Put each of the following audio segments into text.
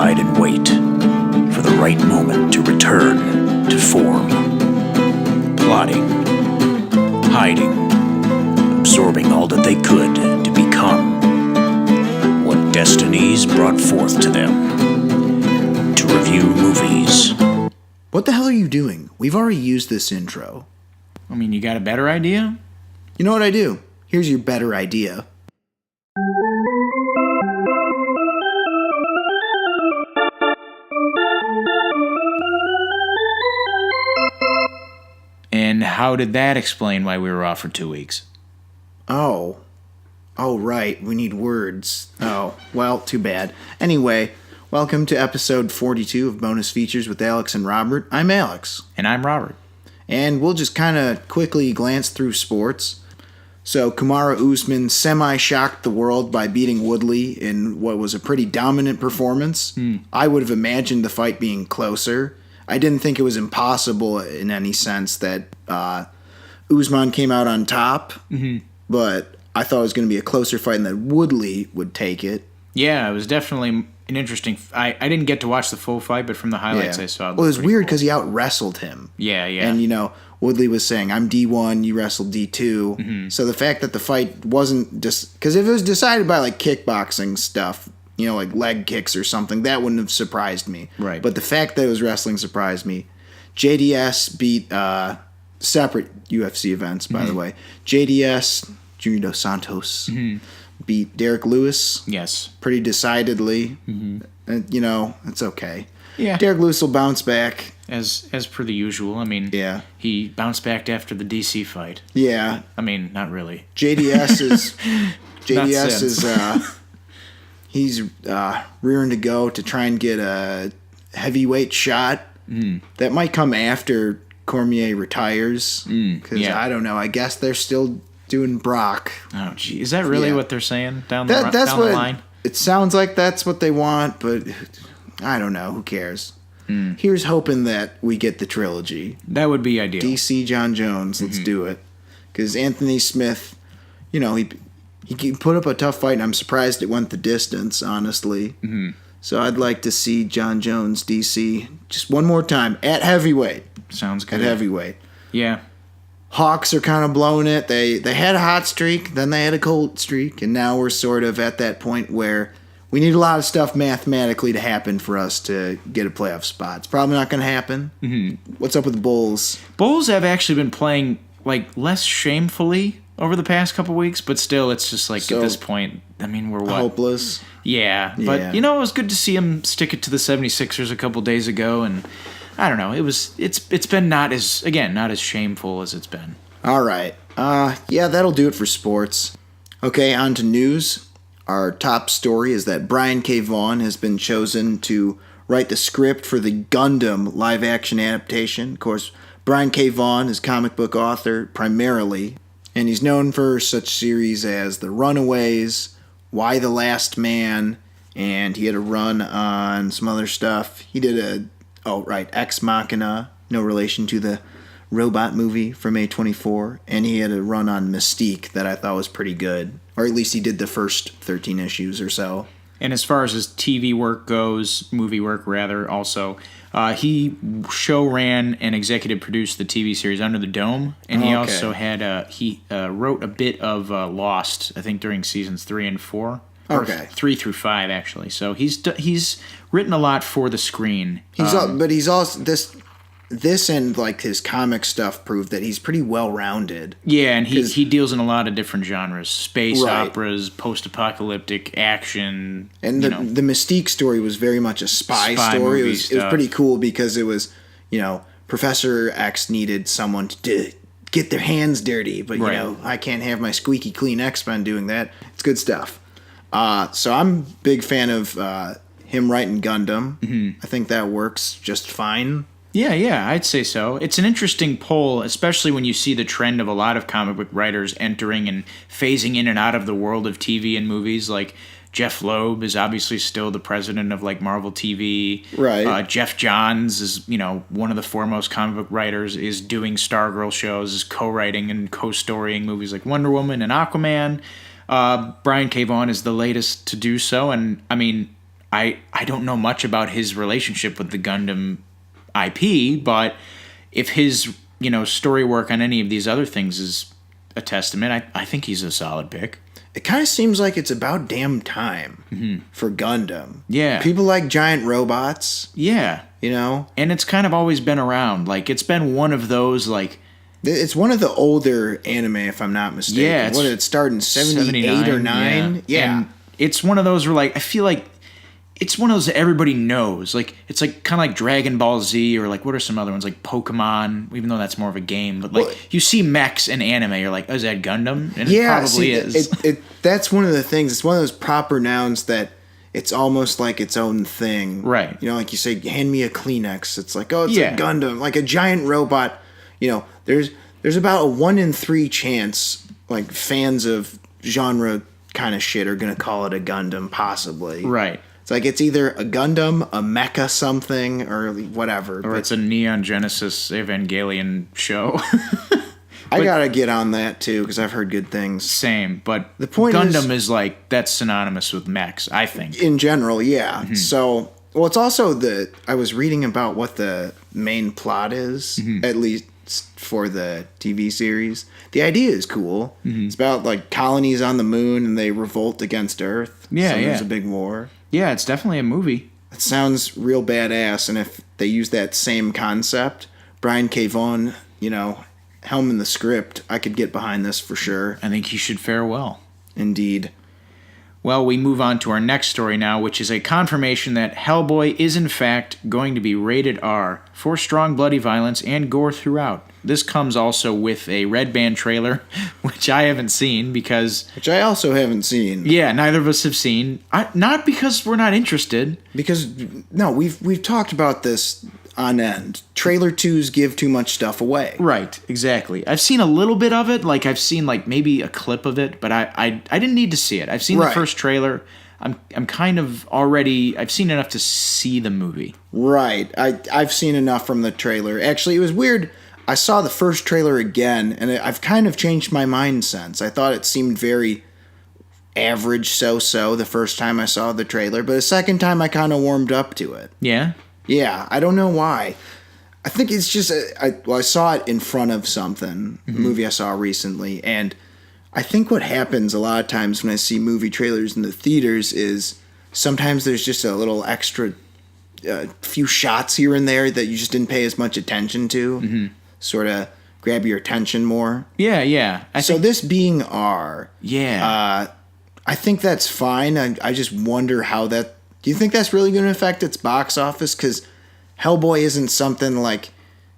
lied and wait for the right moment to return to form. Plotting, hiding, absorbing all that they could to become what destinies brought forth to them. To review movies. What the hell are you doing? We've already used this intro. I mean, you got a better idea? You know what I do? Here's your better idea. And how did that explain why we were off for 2 weeks? Oh, right. We need words. Oh, well, too bad. Anyway, welcome to episode 42 of Bonus Features with Alex and Robert. I'm Alex. And I'm Robert. And we'll just kind of quickly glance through sports. So, Kamaru Usman semi-shocked the world by beating Woodley in what was a pretty dominant performance. I would have imagined the fight being closer. I didn't think it was impossible in any sense that Usman came out on top, but I thought it was going to be a closer fight and that Woodley would take it. Yeah, it was definitely an interesting... I didn't get to watch the full fight, but from the highlights I saw... Well, it was weird because he out-wrestled him. Yeah. And, Woodley was saying, I'm D1, you wrestled D2. So the fact that the fight wasn't just... Because if it was decided by, kickboxing stuff... like leg kicks or something, that wouldn't have surprised me. Right. But the fact that it was wrestling surprised me. JDS beat separate UFC events, by the way. JDS, Junior Dos Santos, beat Derek Lewis. Yes. Pretty decidedly. And, it's okay. Yeah. Derek Lewis will bounce back. As per the usual. I mean, he bounced back after the DC fight. Yeah. I mean, not really. JDS is... He's rearing to go to try and get a heavyweight shot. That might come after Cormier retires. Because I don't know. I guess they're still doing Brock. Oh, gee. Is that really what they're saying down the line? It sounds like that's what they want, but I don't know. Who cares? Here's hoping that we get the trilogy. That would be ideal. DC John Jones. Let's do it. Because Anthony Smith, he put up a tough fight, and I'm surprised it went the distance, honestly. So I'd like to see John Jones, DC, just one more time, at heavyweight. Sounds good. At heavyweight. Yeah. Hawks are kind of blowing it. They had a hot streak, then they had a cold streak, and now we're sort of at that point where we need a lot of stuff mathematically to happen for us to get a playoff spot. It's probably not going to happen. What's up with the Bulls? Bulls have actually been playing, less shamefully over the past couple weeks, but still, it's just at this point, I mean, we're what? Hopeless. Yeah, but, it was good to see him stick it to the 76ers a couple days ago, and I don't know, it's been not as shameful as it's been. All right. That'll do it for sports. Okay, on to news. Our top story is that Brian K. Vaughan has been chosen to write the script for the Gundam live-action adaptation. Of course, Brian K. Vaughan is comic book author primarily, and he's known for such series as The Runaways, Why the Last Man, and he had a run on some other stuff. He did Ex Machina, no relation to the robot movie from A24, and he had a run on Mystique that I thought was pretty good, or at least he did the first 13 issues or so. And as far as his TV work goes, movie work rather, also, he show ran and executive produced the TV series Under the Dome, and he also had wrote a bit of Lost, I think during seasons 3 and 4. Okay, 3 through 5 actually. So he's written a lot for the screen. But he's also this and his comic stuff prove that he's pretty well rounded. Yeah, and he deals in a lot of different genres: space operas, post-apocalyptic action. And the Mystique story was very much a spy story. It was pretty cool because it was Professor X needed someone to get their hands dirty, but I can't have my squeaky clean X-Men doing that. It's good stuff. So I'm a big fan of him writing Gundam. I think that works just fine. Yeah, I'd say so. It's an interesting poll, especially when you see the trend of a lot of comic book writers entering and phasing in and out of the world of TV and movies. Like Jeff Loeb is obviously still the president of Marvel TV. Right. Jeff Johns is, one of the foremost comic book writers, is doing Stargirl shows, is co-writing and co-storying movies like Wonder Woman and Aquaman. Brian K. Vaughan is the latest to do so, and I mean, I don't know much about his relationship with the Gundam IP, but if his, story work on any of these other things is a testament, I think he's a solid pick. It kind of seems like it's about damn time for Gundam. Yeah. People like giant robots. Yeah. And it's kind of always been around. Like, it's been one of those, like... It's one of the older anime, if I'm not mistaken. Yeah. What did it start in 78 or 9? Yeah. And it's one of those where, like, I feel like it's one of those that everybody knows. Like, it's like kind of like Dragon Ball Z, or like, what are some other ones? Like Pokemon, even though that's more of a game. But like, you see mechs in anime, you're like, oh, is that Gundam? And it probably is. That's one of the things. It's one of those proper nouns that it's almost like its own thing. Right. Like you say, hand me a Kleenex. It's like, oh, it's a Gundam. Like a giant robot. There's about a 1 in 3 chance, like, fans of genre kind of shit are going to call it a Gundam, possibly. Right. It's like it's either a Gundam, a mecha something, or whatever. Or it's a Neon Genesis Evangelion show. I gotta get on that too because I've heard good things. Same, but the point Gundam is like that's synonymous with mechs, I think. In general, yeah. Mm-hmm. So, it's also I was reading about what the main plot is, at least for the TV series. The idea is cool. Mm-hmm. It's about like colonies on the moon and they revolt against Earth. Yeah, There's a big war. Yeah, it's definitely a movie. It sounds real badass, and if they use that same concept, Brian K. Vaughan, helming the script, I could get behind this for sure. I think he should fare well. Indeed. Well, we move on to our next story now, which is a confirmation that Hellboy is in fact going to be rated R for strong bloody violence and gore throughout. This comes also with a red band trailer, which I haven't seen because... Which I also haven't seen. Yeah, neither of us have seen. Not because we're not interested. Because, no, we've talked about this on end. Trailer 2s give too much stuff away. Right, exactly. I've seen a little bit of it. Like, I've seen, like, maybe a clip of it, but I didn't need to see it. I've seen the first trailer. I'm kind of already... I've seen enough to see the movie. Right. I've seen enough from the trailer. Actually, it was weird. I saw the first trailer again, and I've kind of changed my mind since. I thought it seemed very average so-so the first time I saw the trailer, but the second time I kind of warmed up to it. Yeah? Yeah, I don't know why. I think it's just... I saw it in front of something, a movie I saw recently, and I think what happens a lot of times when I see movie trailers in the theaters is sometimes there's just a little extra few shots here and there that you just didn't pay as much attention to. Sort of grab your attention more. Yeah. So this being R, yeah, I think that's fine. I just wonder how that... Do you think that's really going to affect its box office? Because Hellboy isn't something like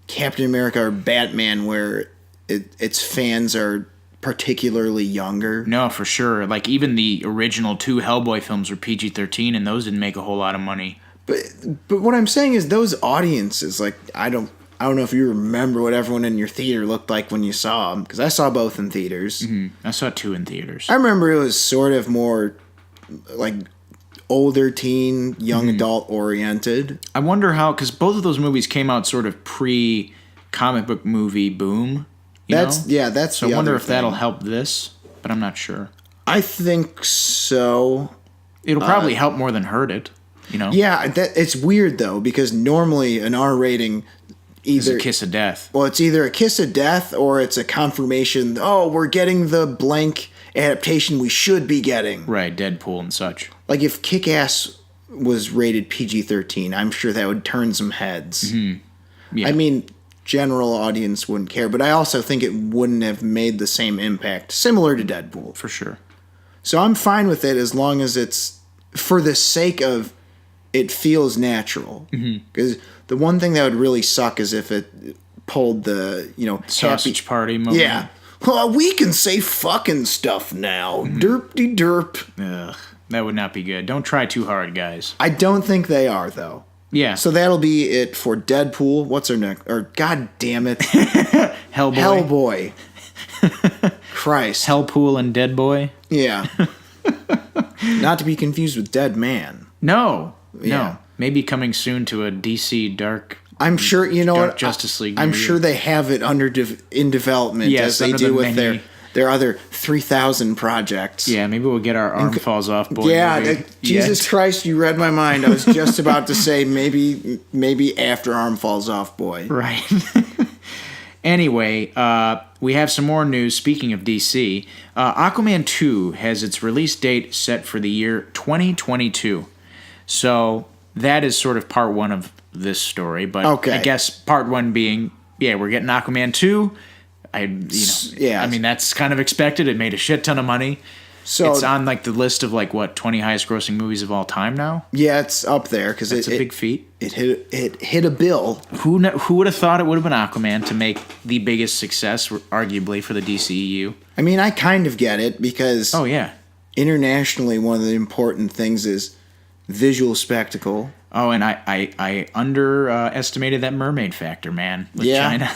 Captain America or Batman where its fans are particularly younger. No, for sure. Like, even the original 2 Hellboy films were PG-13, and those didn't make a whole lot of money. But what I'm saying is those audiences, like, I don't know if you remember what everyone in your theater looked like when you saw them, because I saw both in theaters. I saw 2 in theaters. I remember it was sort of more like older teen, young adult oriented. I wonder how, because both of those movies came out sort of pre-comic book movie boom. That's So I wonder if that'll help this, but I'm not sure. I think so. It'll probably help more than hurt it. Yeah, it's weird though, because normally an R rating It's a kiss of death. Well, it's either a kiss of death or it's a confirmation, we're getting the blank adaptation we should be getting. Right, Deadpool and such. Like if Kick-Ass was rated PG-13, I'm sure that would turn some heads. Yeah. I mean, general audience wouldn't care, but I also think it wouldn't have made the same impact, similar to Deadpool. For sure. So I'm fine with it as long as it's for the sake of it feels natural. Because the one thing that would really suck is if it pulled the, sausage party moment. Yeah. Well, we can say fucking stuff now. Derp-de-derp. Ugh, that would not be good. Don't try too hard, guys. I don't think they are, though. Yeah. So that'll be it for Deadpool. What's our next? Or, god damn it. Hellboy. Christ. Hellpool and Deadboy. Yeah. Not to be confused with Dead Man. No. Yeah. No. Maybe coming soon to a DC Dark. I'm sure, Dark Justice League. I'm sure they have it in development as they do with their other 3,000 projects. Yeah, maybe we'll get our Arm Falls Off Boy movie. Jesus Christ, you read my mind. I was just about to say maybe after Arm Falls Off Boy. Right. Anyway, we have some more news. Speaking of DC, Aquaman 2 has its release date set for the year 2022. So that is sort of part one of this story. But I guess part one being, we're getting Aquaman 2. I mean, that's kind of expected. It made a shit ton of money. So it's on like the list of 20 highest grossing movies of all time now. Yeah, it's up there because it's a big feat. It hit a bill. Who would have thought it would have been Aquaman to make the biggest success, arguably, for the DCEU? I mean, I kind of get it because internationally, one of the important things is visual spectacle. Oh, and I underestimated that mermaid factor, man, with China.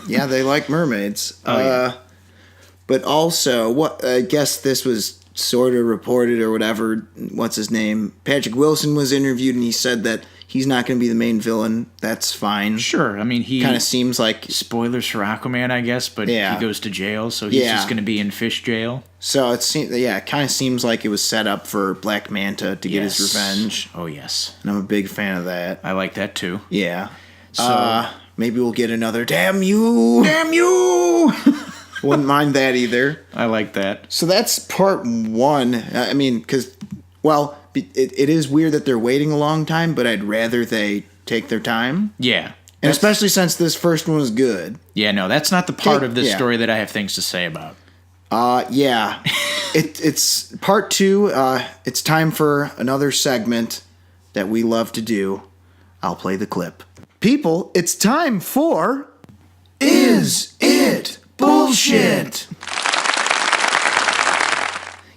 Yeah, they like mermaids. But also, I guess this was sort of reported or whatever. What's his name? Patrick Wilson was interviewed, and he said that he's not going to be the main villain. That's fine. Sure. I mean, he kind of seems like spoilers for Aquaman, I guess, but he goes to jail, so he's just going to be in fish jail. So it kind of seems like it was set up for Black Manta to get his revenge. Oh yes, and I'm a big fan of that. I like that too. Yeah. So maybe we'll get another "Damn you!" Damn you! Wouldn't mind that either. I like that. So that's part one. I mean, because, it is weird that they're waiting a long time, but I'd rather they take their time. Yeah. And especially since this first one was good. Yeah, no, that's not the part of this story that I have things to say about. Yeah. It's part two. It's time for another segment that we love to do. I'll play the clip. People, it's time for... Is It Bullshit?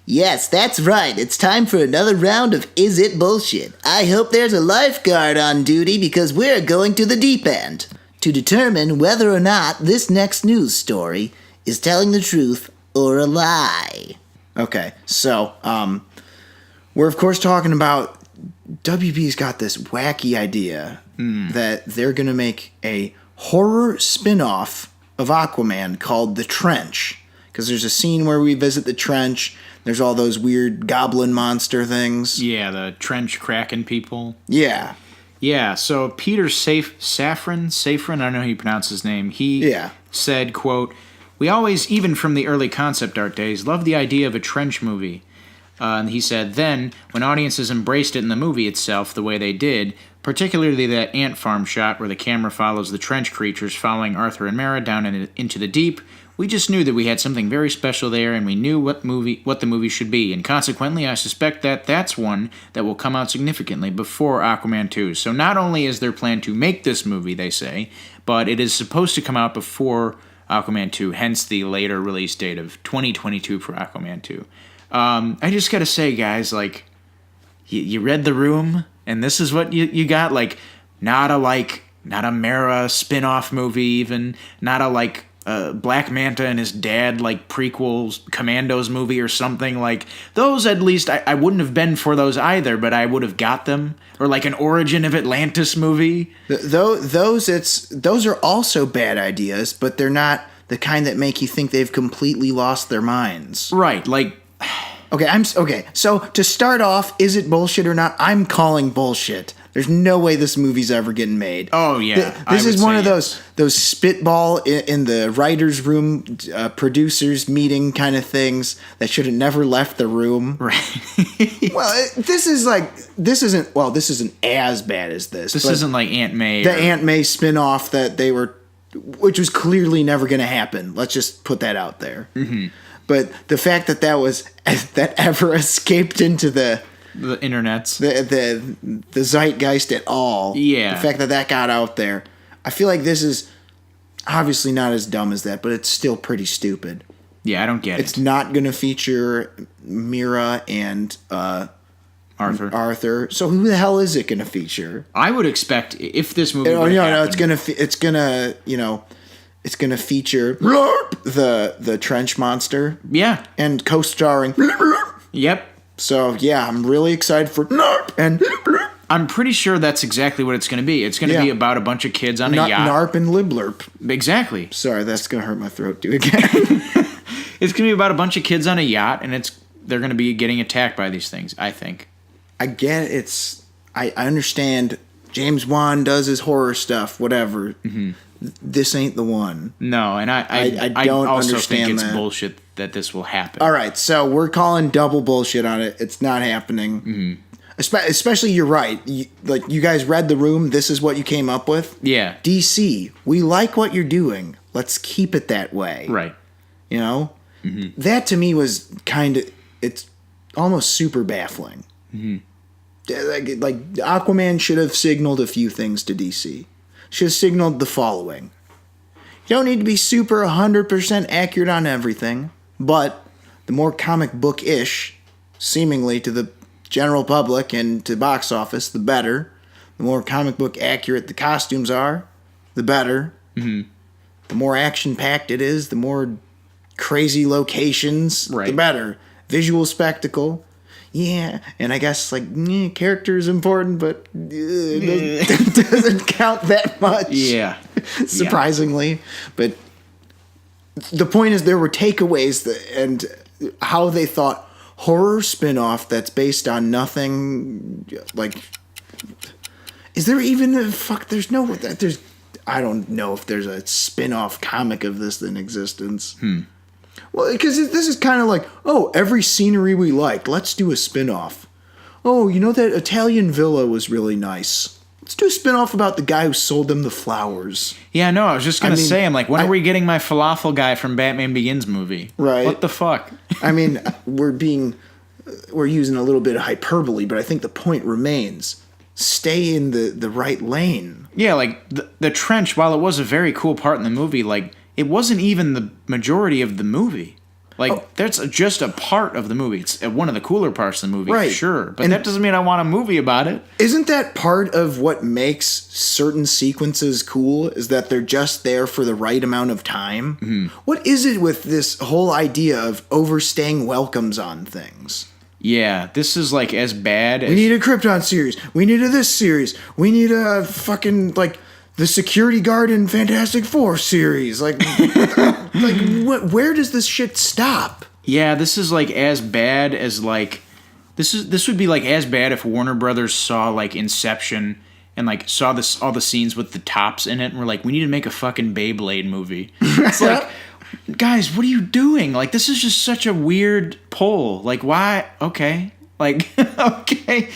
Yes, that's right. It's time for another round of Is It Bullshit? I hope there's a lifeguard on duty because we're going to the deep end to determine whether or not this next news story is telling the truth or a lie. Okay, so, we're of course talking about WB's got this wacky idea that they're going to make a horror spinoff of Aquaman called The Trench. Because there's a scene where we visit the trench. There's all those weird goblin monster things. Yeah, the trench kraken people. Yeah. Yeah, so Peter Safran, I don't know how you pronounce his name. He said, quote, "We always, even from the early concept art days, loved the idea of a trench movie." And he said, then, when audiences embraced it in the movie itself the way they did, particularly that ant farm shot where the camera follows the trench creatures following Arthur and Mara down into the deep, we just knew that we had something very special there, and we knew what the movie should be, and consequently, I suspect that that's one that will come out significantly before Aquaman 2. So not only is there plan to make this movie, they say, but it is supposed to come out before Aquaman 2, hence the later release date of 2022 for Aquaman 2. I just gotta say, guys, like, you read the room, and this is what you got, like, not a Mara spin-off movie even, not a Black Manta and his dad, like, prequels, Commandos movie or something, like, those at least, I wouldn't have been for those either, but I would have got them, or like an Origin of Atlantis movie. Those are also bad ideas, but they're not the kind that make you think they've completely lost their minds. Right, like... Okay, so to start off, is it bullshit or not? I'm calling bullshit. There's no way this movie's ever getting made. Oh, yeah. This is one of those spitball in the writer's room, producers meeting kind of things that should have never left the room. Right. This isn't as bad as this. This isn't like Aunt May. The Aunt May spinoff which was clearly never going to happen. Let's just put that out there. Mm-hmm. But the fact that ever escaped into the internets, the zeitgeist at all, the fact that got out there, I feel like this is obviously not as dumb as that, but it's still pretty stupid. Yeah, I don't get it. It's not going to feature Mira and Arthur. So who the hell is it going to feature? I would expect if this movie. It's gonna feature the trench monster. Yeah. And co-starring. Yep. So yeah, I'm really excited for and I'm pretty sure that's exactly what it's gonna be. It's gonna be about a bunch of kids on a yacht. Narp and Liblurp. Exactly. Sorry, that's gonna hurt my throat too again. It's going to be about a bunch of kids on a yacht, and they're going to be getting attacked by these things, I think. I get I understand James Wan does his horror stuff, whatever. Mm-hmm. This ain't the one. No, and I don't also understand think it's that. bullshit that this will happen. All right, so we're calling double bullshit on it. It's not happening. Mm-hmm. Especially, you're right. You guys read the room. This is what you came up with. Yeah. DC, we like what you're doing. Let's keep it that way. Right. You know? Mm-hmm. That to me was it's almost super baffling. Mm-hmm. Like Aquaman should have signaled a few things to DC. Should have signaled the following. You don't need to be super 100% accurate on everything, but the more comic book-ish, seemingly to the general public and to box office, the better. The more comic book accurate the costumes are, the better. Mm-hmm. The more action-packed it is, the more crazy locations, the better. Visual spectacle. Yeah, and I guess, character is important, but it doesn't count that much. Yeah. Surprisingly. Yeah. But the point is there were takeaways and how they thought horror spin-off that's based on nothing, is there even I don't know if there's a spin-off comic of this in existence. Well, because this is kind of like, every scenery we liked, let's do a spin-off. Oh, you know that Italian villa was really nice. Let's do a spin-off about the guy who sold them the flowers. Yeah, no, I was just going to say, when are we getting my falafel guy from Batman Begins movie? Right. What the fuck? I mean, we're using a little bit of hyperbole, but I think the point remains. Stay in the right lane. Yeah, the trench, while it was a very cool part in the movie, it wasn't even the majority of the movie. That's just a part of the movie. It's one of the cooler parts of the movie, right. Sure. But that doesn't mean I want a movie about it. Isn't that part of what makes certain sequences cool, is that they're just there for the right amount of time? Mm-hmm. What is it with this whole idea of overstaying welcomes on things? Yeah, this is as bad as... We need a Krypton series. We need a this series. We need a fucking, the security guard in Fantastic Four series. Where does this shit stop? Yeah, this is as bad as this would be as bad if Warner Brothers saw Inception and saw all the scenes with the tops in it and were we need to make a fucking Beyblade movie. It's guys, what are you doing? This is just such a weird pull. Why? Okay. Okay.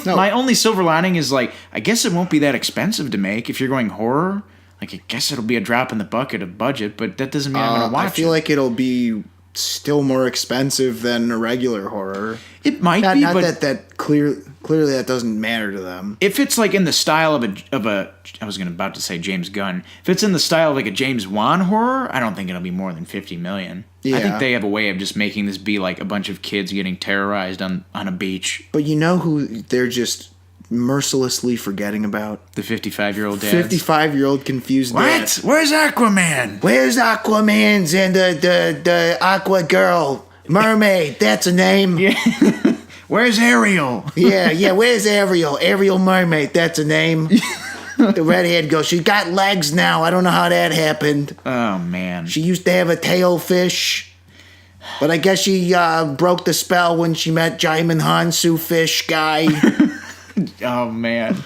My only silver lining is I guess it won't be that expensive to make if you're going horror. I guess it'll be a drop in the bucket of budget, but that doesn't mean I'm going to watch it. I feel like it'll be still more expensive than a regular horror. It might be, not but that clearly that doesn't matter to them. If it's in the style of a I was about to say James Gunn. If it's in the style of a James Wan horror, I don't think it'll be more than $50 million. Yeah. I think they have a way of just making this be a bunch of kids getting terrorized on a beach. But you know who they're just mercilessly forgetting about? The 55-year-old dad. 55-year-old confused dad. What? Where's Aquaman? Where's Aquaman's and the Aqua girl? Mermaid, that's a name. Yeah. Where's Ariel? Yeah, where's Ariel? Ariel Mermaid, that's a name. The redhead girl, she's got legs now. I don't know how that happened. Oh, man. She used to have a tail fish. But I guess she broke the spell when she met Jaimin Hansu fish guy. Oh, man.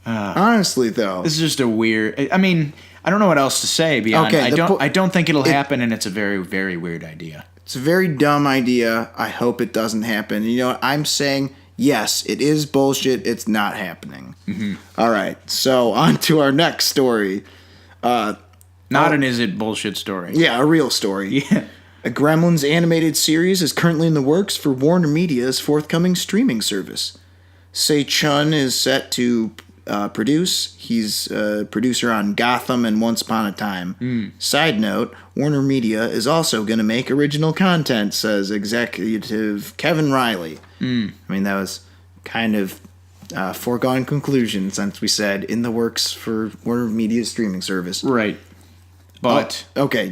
Honestly, though. This is just a weird... I mean, I don't know what else to say beyond... I don't think it'll happen, and it's a very, very weird idea. It's a very dumb idea. I hope it doesn't happen. You know what? I'm saying, yes, it is bullshit. It's not happening. Mm-hmm. All right. So, on to our next story. Not an is it bullshit story. Yeah, a real story. Yeah. A Gremlins animated series is currently in the works for WarnerMedia's forthcoming streaming service. Se Chun is set to produce. He's a producer on Gotham and Once Upon a Time. Side note, WarnerMedia is also going to make original content, says executive Kevin Riley. I mean, that was kind of foregone conclusion since we said in the works for WarnerMedia's streaming service. Right. But... okay,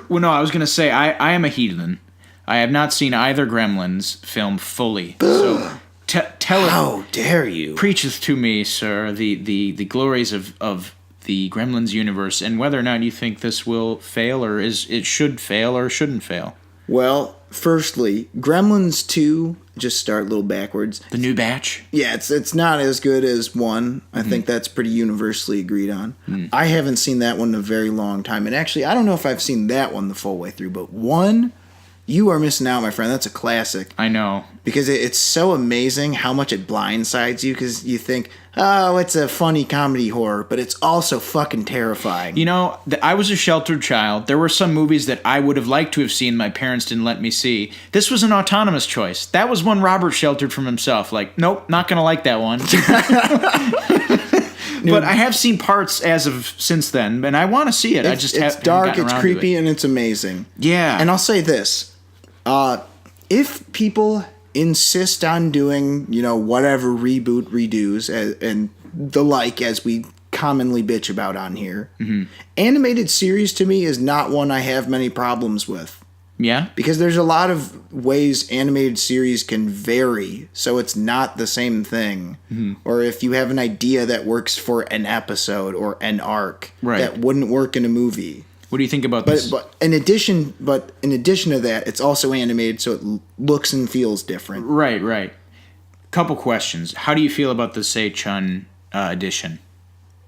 well, no, I was going to say, I am a heathen. I have not seen either Gremlins film fully. So... Tell How dare you? Preacheth to me, sir, the glories of the Gremlins universe, and whether or not you think this will fail, or it should fail or shouldn't fail. Well, firstly, Gremlins 2, just start a little backwards. The new batch? Yeah, it's not as good as 1. I think that's pretty universally agreed on. I haven't seen that one in a very long time. And actually, I don't know if I've seen that one the full way through. But 1, you are missing out, my friend. That's a classic. I know. Because it's so amazing how much it blindsides you. Because you think, oh, it's a funny comedy horror. But it's also fucking terrifying. You know, I was a sheltered child. There were some movies that I would have liked to have seen my parents didn't let me see. This was an autonomous choice. That was one Robert sheltered from himself. Like, nope, not going to like that one. But I have seen parts as of since then, and I want to see it. It's dark, it's creepy, and it's amazing. Yeah. And I'll say this. If people insist on doing, whatever reboot, redos, and the like, as we commonly bitch about on here, animated series to me is not one I have many problems with. Yeah? Because there's a lot of ways animated series can vary, so it's not the same thing. Or if you have an idea that works for an episode or an arc, that wouldn't work in a movie. What do you think about this? But in addition to that, it's also animated, so it looks and feels different. Right. Couple questions. How do you feel about the Sei-Chun edition?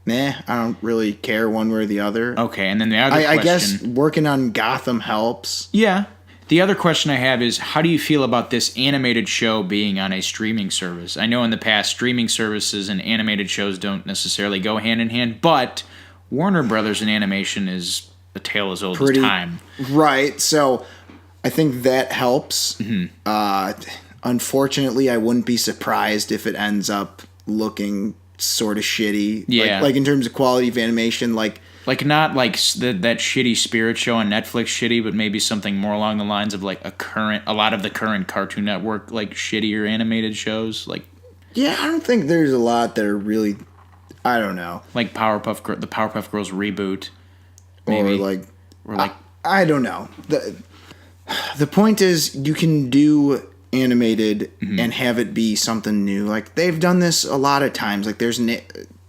Nah, I don't really care one way or the other. Okay, and then the other question... I guess working on Gotham helps. Yeah. The other question I have is, how do you feel about this animated show being on a streaming service? I know in the past, streaming services and animated shows don't necessarily go hand in hand, but Warner Brothers in animation is a tale as old as time. Right, so I think that helps. Unfortunately, I wouldn't be surprised if it ends up looking sort of shitty. Yeah. Like in terms of quality of animation, like not like that shitty Spirit show on Netflix shitty, but maybe something more along the lines of like a lot of the current Cartoon Network like shittier animated shows. Like, yeah, I don't think there's a lot that are really, I don't know, like the Powerpuff Girls reboot, maybe. or like I don't know. The point is, you can do animated and have it be something new. Like, they've done this a lot of times. Like, there's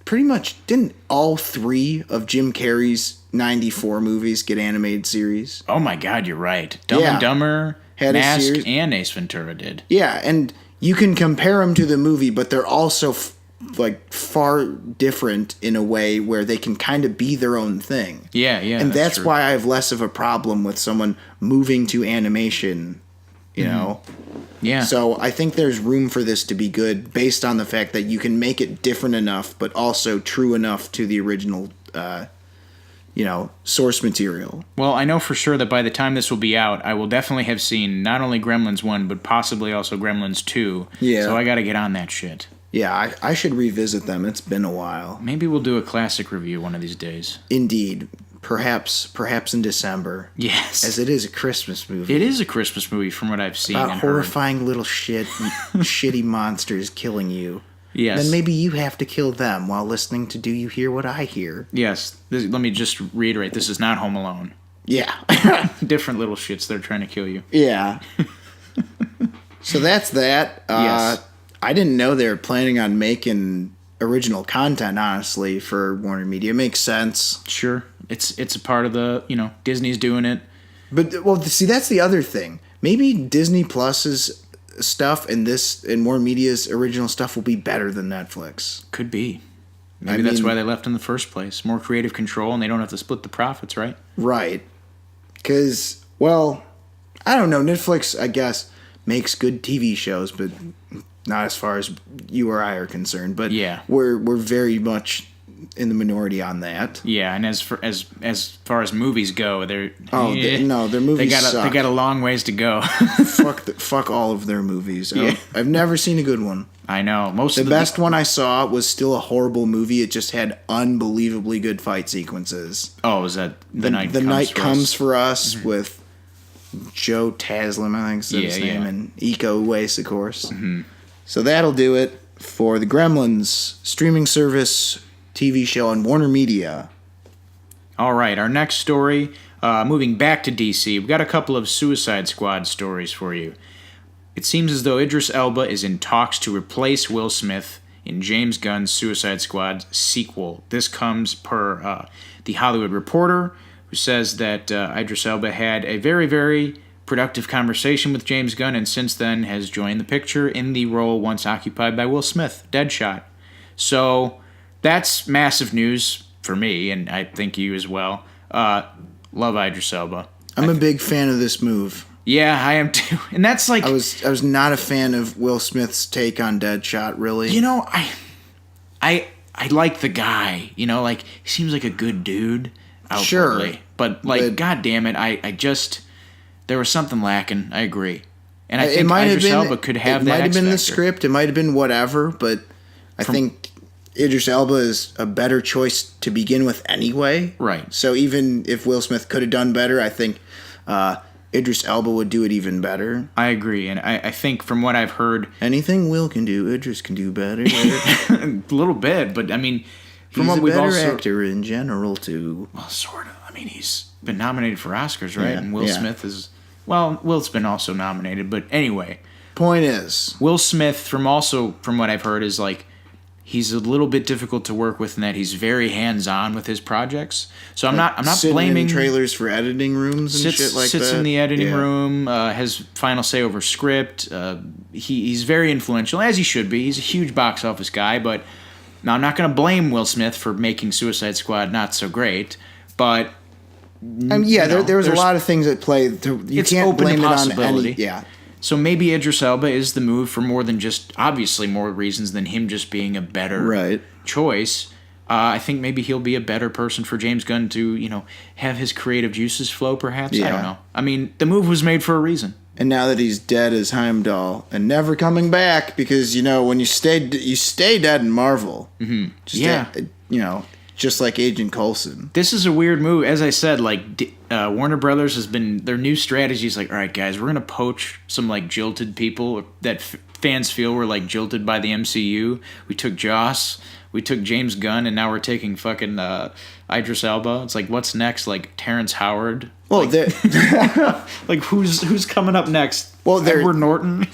pretty much, didn't all 3 of Jim Carrey's 94 movies get animated series? Oh my god, you're right. Dumb and Dumber, had Mask, and Ace Ventura did. Yeah, and you can compare them to the movie, but they're also far different in a way where they can kind of be their own thing. Yeah, and that's why I have less of a problem with someone moving to animation, you know? Yeah. So I think there's room for this to be good based on the fact that you can make it different enough, but also true enough to the original, source material. Well, I know for sure that by the time this will be out, I will definitely have seen not only Gremlins 1, but possibly also Gremlins 2. Yeah. So I got to get on that shit. Yeah, I should revisit them. It's been a while. Maybe we'll do a classic review one of these days. Indeed. Perhaps in December. Yes. As it is a Christmas movie. It is a Christmas movie from what I've seen. About horrifying little shitty monsters killing you. Yes. Then maybe you have to kill them while listening to Do You Hear What I Hear? Yes. Let me just reiterate, this is not Home Alone. Yeah. Different little shits that are trying to kill you. Yeah. So that's that. Yes. I didn't know they were planning on making original content, honestly, for WarnerMedia. It makes sense. Sure. It's a part of the, Disney's doing it. But, well, see, that's the other thing. Maybe Disney Plus's stuff and WarnerMedia's original stuff will be better than Netflix. Could be. Maybe that's why they left in the first place. More creative control, and they don't have to split the profits, right? Right. Because, well, I don't know. Netflix, I guess, makes good TV shows, but not as far as you or I are concerned. But yeah, we're very much in the minority on that. Yeah, and as far as movies go, their movies suck. They got a long ways to go. fuck all of their movies. Yeah. I've never seen a good one. I know. The best one I saw was still a horrible movie. It just had unbelievably good fight sequences. Oh, was that The Night Comes for Us with Joe Taslim, I think is his name, and Iko Uwais, of course. Mm-hmm. So that'll do it for the Gremlins streaming service TV show on WarnerMedia. All right, our next story, moving back to DC, we've got a couple of Suicide Squad stories for you. It seems as though Idris Elba is in talks to replace Will Smith in James Gunn's Suicide Squad sequel. This comes per The Hollywood Reporter, who says that Idris Elba had a very, very productive conversation with James Gunn and since then has joined the picture in the role once occupied by Will Smith, Deadshot. So that's massive news for me, and I think you as well. Love Idris Elba. I'm a big fan of this move. Yeah, I am too. And that's like... I was not a fan of Will Smith's take on Deadshot, really. You know, I like the guy. You know, like, he seems like a good dude outwardly. Sure. But God damn it, I just... There was something lacking. I agree. And I think Idris Elba could have that. It might have been the X-factor. script. It might have been whatever, but I think Idris Elba is a better choice to begin with anyway. Right. So even if Will Smith could have done better, I think Idris Elba would do it even better. I agree. And I think from what I've heard... Anything Will can do, Idris can do better. A little bit, but I mean... From He's what a we've better also... actor in general, too. Well, sort of. I mean, he's been nominated for Oscars, right? Yeah, And Will Smith is... Well, Will's been also nominated, but anyway. Point is... Will Smith, from what I've heard, is like... He's a little bit difficult to work with in that he's very hands-on with his projects. So I'm not blaming... in trailers for editing rooms and shit like that. Sits in the editing room, has final say over script. He's very influential, as he should be. He's a huge box office guy, but... Now, I'm not going to blame Will Smith for making Suicide Squad not so great, but... there was a lot of things at play. You can't blame it on any... Yeah. So maybe Idris Elba is the move for more than just, obviously more reasons than him just being a better choice. I think maybe he'll be a better person for James Gunn to, have his creative juices flow, perhaps. Yeah. I don't know. I mean, the move was made for a reason. And now that he's dead as Heimdall and never coming back, because when you stay dead in Marvel. Mm-hmm. Just like Agent Coulson. This is a weird move. As I said, Warner Brothers has been... Their new strategy is all right, guys, we're going to poach some, jilted people that fans feel were, jilted by the MCU. We took Joss, we took James Gunn, and now we're taking fucking Idris Elba. It's like, what's next? Terrence Howard? Well, who's coming up next? Well, Edward Norton?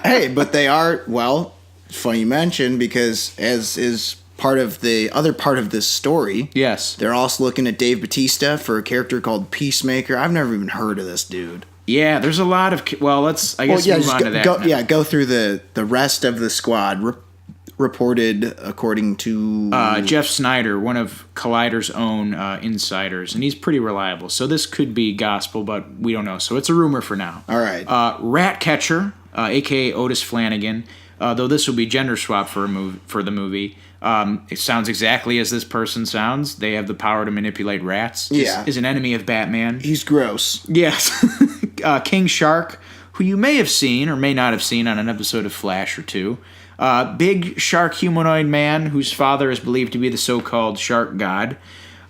Hey, but they are... Well, funny you mention, because as is... part of the other part of this story. Yes. They're also looking at Dave Bautista for a character called Peacemaker. I've never even heard of this dude. Yeah, there's a lot of... Well, let's... I guess move on to that. Go through the rest of the squad. Reported according to... Jeff Snyder, one of Collider's own insiders, and he's pretty reliable. So this could be gospel, but we don't know. So it's a rumor for now. All right. Ratcatcher, a.k.a. Otis Flanagan, though this will be gender swap for the movie... it sounds exactly as this person sounds. They have the power to manipulate rats. Yeah. Is an enemy of Batman. He's gross. Yes. King Shark, who you may have seen or may not have seen on an episode of Flash or two. Big shark humanoid man whose father is believed to be the so-called shark god,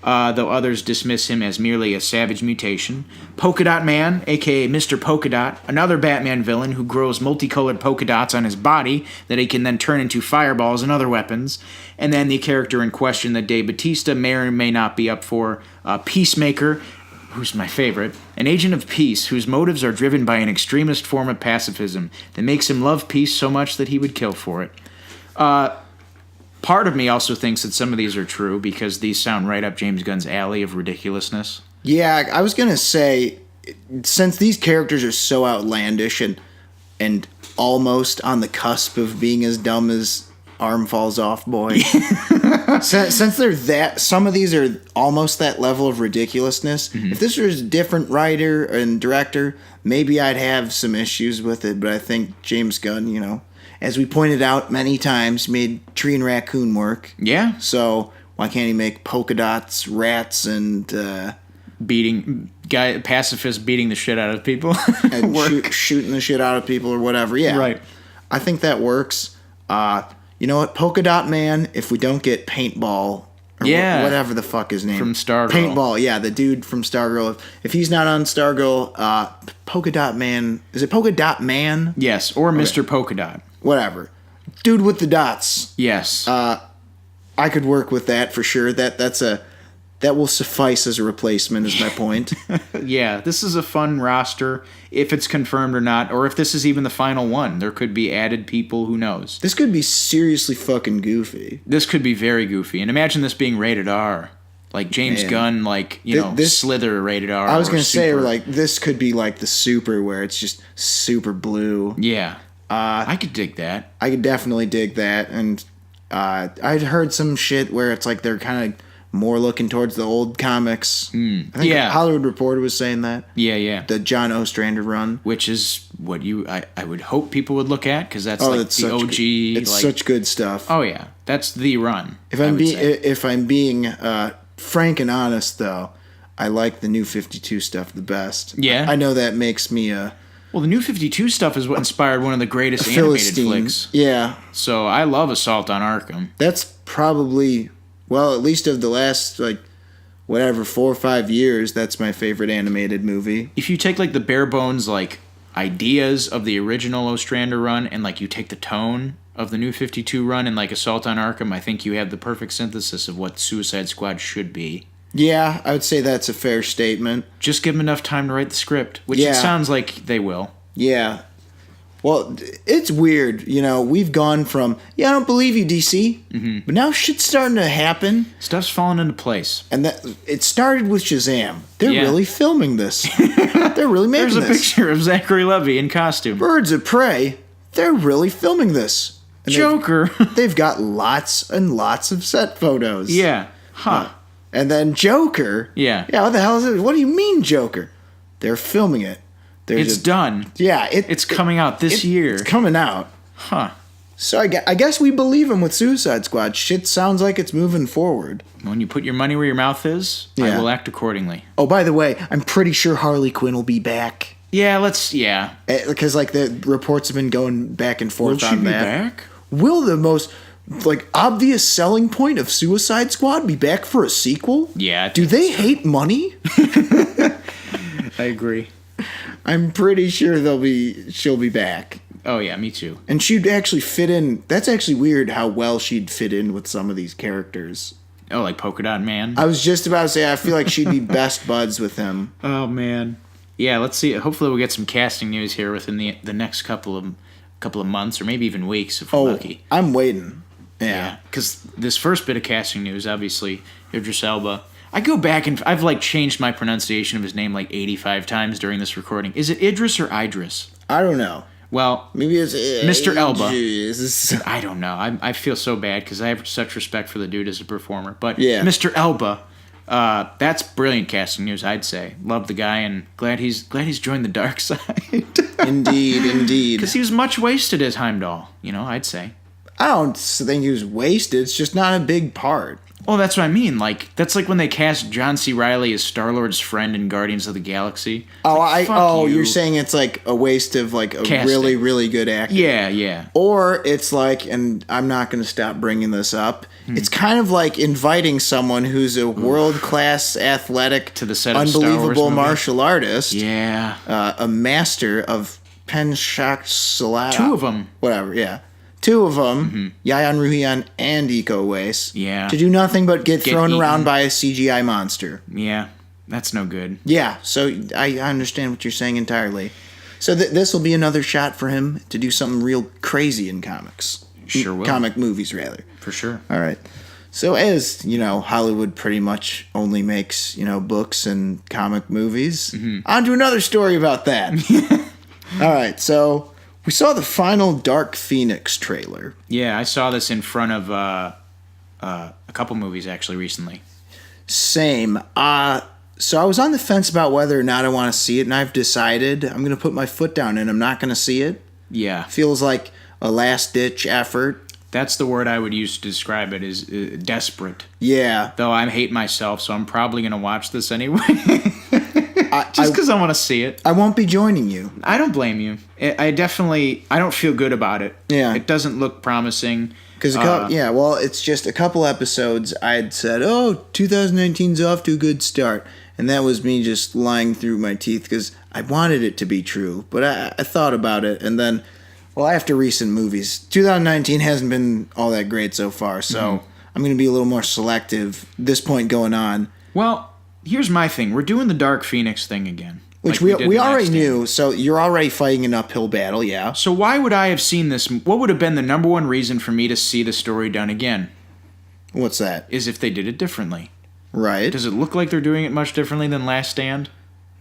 though others dismiss him as merely a savage mutation. Polka Dot Man, a.k.a. Mr. Polka Dot, another Batman villain who grows multicolored polka dots on his body that he can then turn into fireballs and other weapons. And then the character in question that Dave Bautista may or may not be up for, Peacemaker, who's my favorite, an agent of peace whose motives are driven by an extremist form of pacifism that makes him love peace so much that he would kill for it. Part of me also thinks that some of these are true because these sound right up James Gunn's alley of ridiculousness. Yeah, I was going to say, since these characters are so outlandish and almost on the cusp of being as dumb as Arm Falls Off Boy, since they're that, some of these are almost that level of ridiculousness. Mm-hmm. If this was a different writer and director, maybe I'd have some issues with it, but I think James Gunn, as we pointed out many times, made Tree and Raccoon work. Yeah. So why can't he make polka dots, rats, and pacifists beating the shit out of people and shooting the shit out of people or whatever? Yeah, right. I think that works. You know what, Polka Dot Man? If we don't get Paintball, or whatever the fuck his name from Stargirl, Paintball, yeah, the dude from Stargirl. If he's not on Stargirl, Polka Dot Man. Is it Polka Dot Man? Yes, or Mr. Polka Dot. Whatever. Dude with the dots. Yes. I could work with that for sure. That's that will suffice as a replacement, is my point. Yeah, this is a fun roster, if it's confirmed or not, or if this is even the final one. There could be added people, who knows? This could be seriously fucking goofy. This could be very goofy. And imagine this being rated R. Like James Gunn, like, Slither rated R. I was going to say, Super. like, this could be like the Super, where it's just super blue. Yeah. I could dig that. I could definitely dig that. And I'd heard some shit where it's like they're kind of more looking towards the old comics. I think Hollywood Reporter was saying that. Yeah. The John Ostrander run. Which is what I would hope people would look at, because that's the OG. It's such good stuff. Oh, yeah. That's the run. If I'm being frank and honest, though, I like the New 52 stuff the best. Yeah? I know that makes me a... Well, the New 52 stuff is what inspired one of the greatest animated flicks. Yeah. So I love Assault on Arkham. That's probably... Well, at least of the last, 4 or 5 years, that's my favorite animated movie. If you take, the bare bones, ideas of the original Ostrander run, and, you take the tone of the New 52 run and, Assault on Arkham, I think you have the perfect synthesis of what Suicide Squad should be. Yeah, I would say that's a fair statement. Just give them enough time to write the script, which it sounds like they will. Yeah. Well, it's weird, we've gone from, I don't believe you, DC, but now shit's starting to happen. Stuff's falling into place. And it started with Shazam. They're really filming this. They're really making this. There's a picture of Zachary Levi in costume. Birds of Prey, they're really filming this. And Joker. They've got lots and lots of set photos. Yeah. Huh. And then Joker. Yeah. Yeah, what the hell is it? What do you mean, Joker? They're filming it. It's done. Yeah. It's coming out this year. It's coming out. Huh. So I guess we believe him with Suicide Squad. Shit sounds like it's moving forward. When you put your money where your mouth is, I will act accordingly. Oh, by the way, I'm pretty sure Harley Quinn will be back. Yeah, Because, the reports have been going back and forth on that. Will she be back? Will the most, obvious selling point of Suicide Squad be back for a sequel? Yeah. Do they hate money? I agree. I'm pretty sure she'll be back. Oh, yeah, me too. And she'd actually fit in. That's actually weird how well she'd fit in with some of these characters. Oh, like Polka Dot Man? I was just about to say, I feel like she'd be best buds with him. Oh, man. Yeah, let's see. Hopefully we'll get some casting news here within the next couple of months, or maybe even weeks if we're lucky. I'm waiting. Yeah. Because this first bit of casting news, obviously, Idris Elba. I go back and I've changed my pronunciation of his name 85 times during this recording. Is it Idris or Idris? I don't know. Well, maybe it's Mr. Elba. I don't know. I feel so bad because I have such respect for the dude as a performer. But Mr. Elba, that's brilliant casting news, I'd say. Love the guy and glad he's joined the dark side. Indeed. Because he was much wasted as Heimdall, I'd say. I don't think he was wasted. It's just not a big part. Well, that's what I mean. That's like when they cast John C. Reilly as Star-Lord's friend in Guardians of the Galaxy. You're saying it's a waste of a casting. Really, really good actor. Yeah. Or it's and I'm not going to stop bringing this up. It's kind of like inviting someone who's a world-class athletic, to the set of unbelievable martial artist. Yeah. A master of Penchak Salat. 2 of them. Whatever, yeah. 2 of them, Yayan Ruhian and Iko Uwais, to do nothing but get thrown eaten. around by a CGI monster. Yeah, that's no good. Yeah, so I understand what you're saying entirely. So this will be another shot for him to do something real crazy in comics. Sure will. Comic movies, rather. For sure. All right. So as, Hollywood pretty much only makes, books and comic movies, on to another story about that. All right, so... we saw the final Dark Phoenix trailer. Yeah, I saw this in front of a couple movies actually recently. Same. So I was on the fence about whether or not I want to see it, and I've decided I'm going to put my foot down and I'm not going to see it. Yeah. Feels like a last-ditch effort. That's the word I would use to describe it, is desperate. Yeah. Though I hate myself, so I'm probably going to watch this anyway. Just because I want to see it. I won't be joining you. I don't blame you. I don't feel good about it. Yeah. It doesn't look promising. Because, it's just a couple episodes I'd said, 2019's off to a good start. And that was me just lying through my teeth because I wanted it to be true. But I thought about it, and then, after recent movies, 2019 hasn't been all that great so far. So I'm going to be a little more selective this point going on. Well, here's my thing. We're doing the Dark Phoenix thing again. Which like we already knew, so you're already fighting an uphill battle, yeah. So why would I have seen this? What would have been the number one reason for me to see the story done again? What's that? Is if they did it differently. Right. Does it look like they're doing it much differently than Last Stand?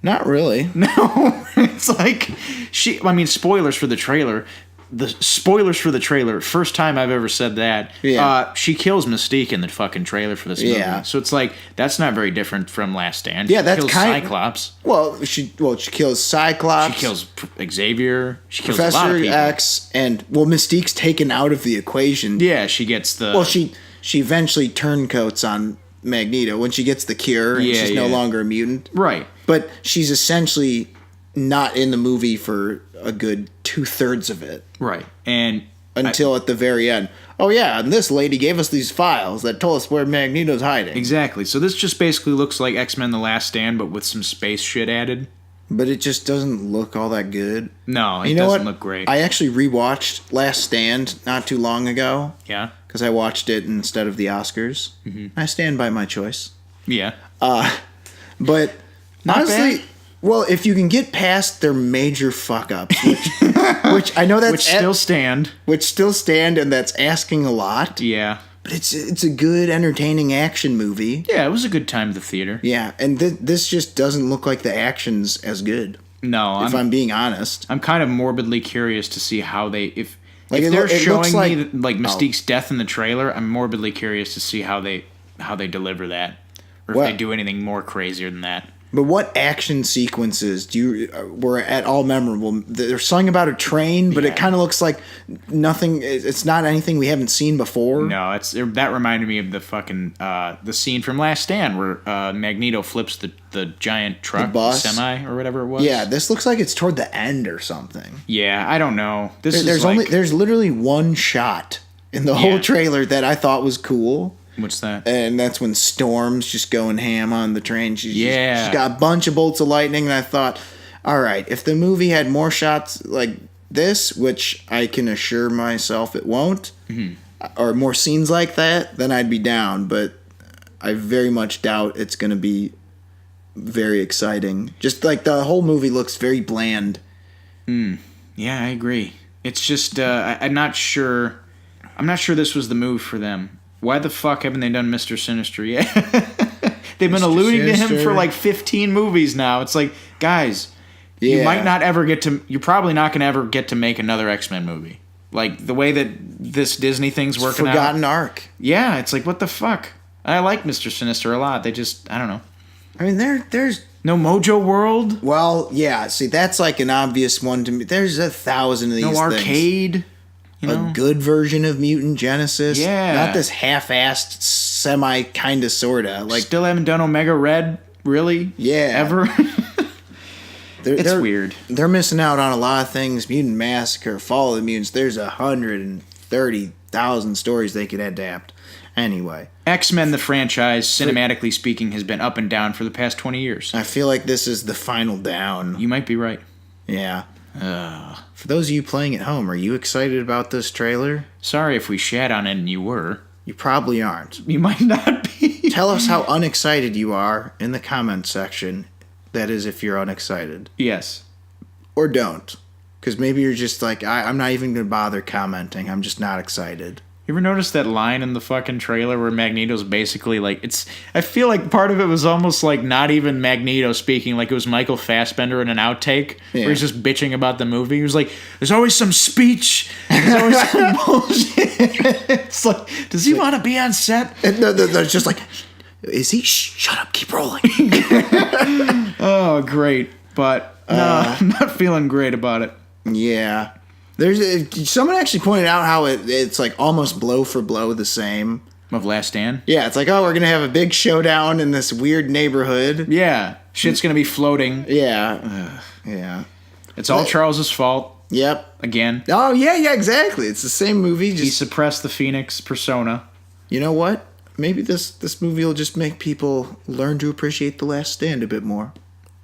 Not really. No. It's like, spoilers for the trailer. The spoilers for the trailer. First time I've ever said that. Yeah. She kills Mystique in the fucking trailer for this movie. Yeah. So it's like, that's not very different from Last Stand. Yeah, she that's kills kind. Cyclops. Well, she kills Cyclops. She kills Xavier. She kills a lot of Professor people. X, and Mystique's taken out of the equation. Yeah, she gets the. Well, she eventually turncoats on Magneto when she gets the cure, and she's no longer a mutant. Right. But she's essentially not in the movie for a good 2/3 of it. Right. And until at the very end. Oh yeah, and this lady gave us these files that told us where Magneto's hiding. Exactly. So this just basically looks like X-Men The Last Stand, but with some space shit added. But it just doesn't look all that good. No, it doesn't look great. I actually rewatched Last Stand not too long ago. Yeah? Because I watched it instead of the Oscars. Mm-hmm. I stand by my choice. Yeah. But not honestly, bad. Well, if you can get past their major fuck-ups, which I know that's... Which still stand, and that's asking a lot. Yeah. But it's a good, entertaining action movie. Yeah, it was a good time at the theater. Yeah, and this just doesn't look like the action's as good. No, if I'm being honest. I'm kind of morbidly curious to see how they... If they're showing me Mystique's death in the trailer, I'm morbidly curious to see how they deliver that. Or if they do anything more crazier than that. But what action sequences were at all memorable? There's something about a train, but it kind of looks like nothing. It's not anything we haven't seen before. No, that reminded me of the fucking the scene from Last Stand where Magneto flips the giant truck, the bus, semi or whatever it was. Yeah, this looks like it's toward the end or something. Yeah, I don't know. There's literally one shot in the whole trailer that I thought was cool. What's that? And that's when Storm's just going ham on the train. She's got a bunch of bolts of lightning, and I thought, all right, if the movie had more shots like this, which I can assure myself it won't, or more scenes like that, then I'd be down. But I very much doubt it's going to be very exciting. Just like the whole movie looks very bland. Yeah, I agree. It's just I'm not sure. I'm not sure this was the move for them. Why the fuck haven't they done Mr. Sinister yet? They've been alluding to him for like 15 movies now. It's like, guys, you might not ever get to... You're probably not going to ever get to make another X-Men movie. Like, the way that this Disney thing's working out. Forgotten arc. Yeah, it's like, what the fuck? I like Mr. Sinister a lot. They just... I don't know. I mean, there's... No Mojo World? Well, yeah. See, that's like an obvious one to me. There's 1,000 of these things. No arcade? A good version of Mutant Genesis. Yeah. Not this half-assed, semi-kinda, sorta. Like, still haven't done Omega Red? Really? Yeah. Ever? It's weird. They're missing out on a lot of things. Mutant Massacre, Fall of the Mutants. There's 130,000 stories they could adapt. Anyway. X-Men, the franchise, cinematically speaking, has been up and down for the past 20 years. I feel like this is the final down. You might be right. Yeah. For those of you playing at home, are you excited about this trailer? Sorry if we shat on it and you were. You probably aren't. You might not be. Tell us how unexcited you are in the comment section. That is, if you're unexcited. Yes. Or don't. Because maybe you're just like, I'm not even going to bother commenting. I'm just not excited. You ever notice that line in the fucking trailer where Magneto's basically like, I feel like part of it was almost like not even Magneto speaking, like it was Michael Fassbender in an outtake where he's just bitching about the movie. He was like, there's always some speech, there's always some bullshit. It's like, does he want to be on set? No, it's just like, is he? Shut up, keep rolling. Oh, great. But no, I'm not feeling great about it. Yeah. There's someone actually pointed out how it's like almost blow for blow the same. Of Last Stand? Yeah, it's like, oh, we're going to have a big showdown in this weird neighborhood. Yeah. Shit's going to be floating. Yeah. Yeah. It's all Charles's fault. Yep. Again. Oh, yeah, exactly. It's the same movie. He suppressed the Phoenix persona. You know what? Maybe this movie will just make people learn to appreciate The Last Stand a bit more.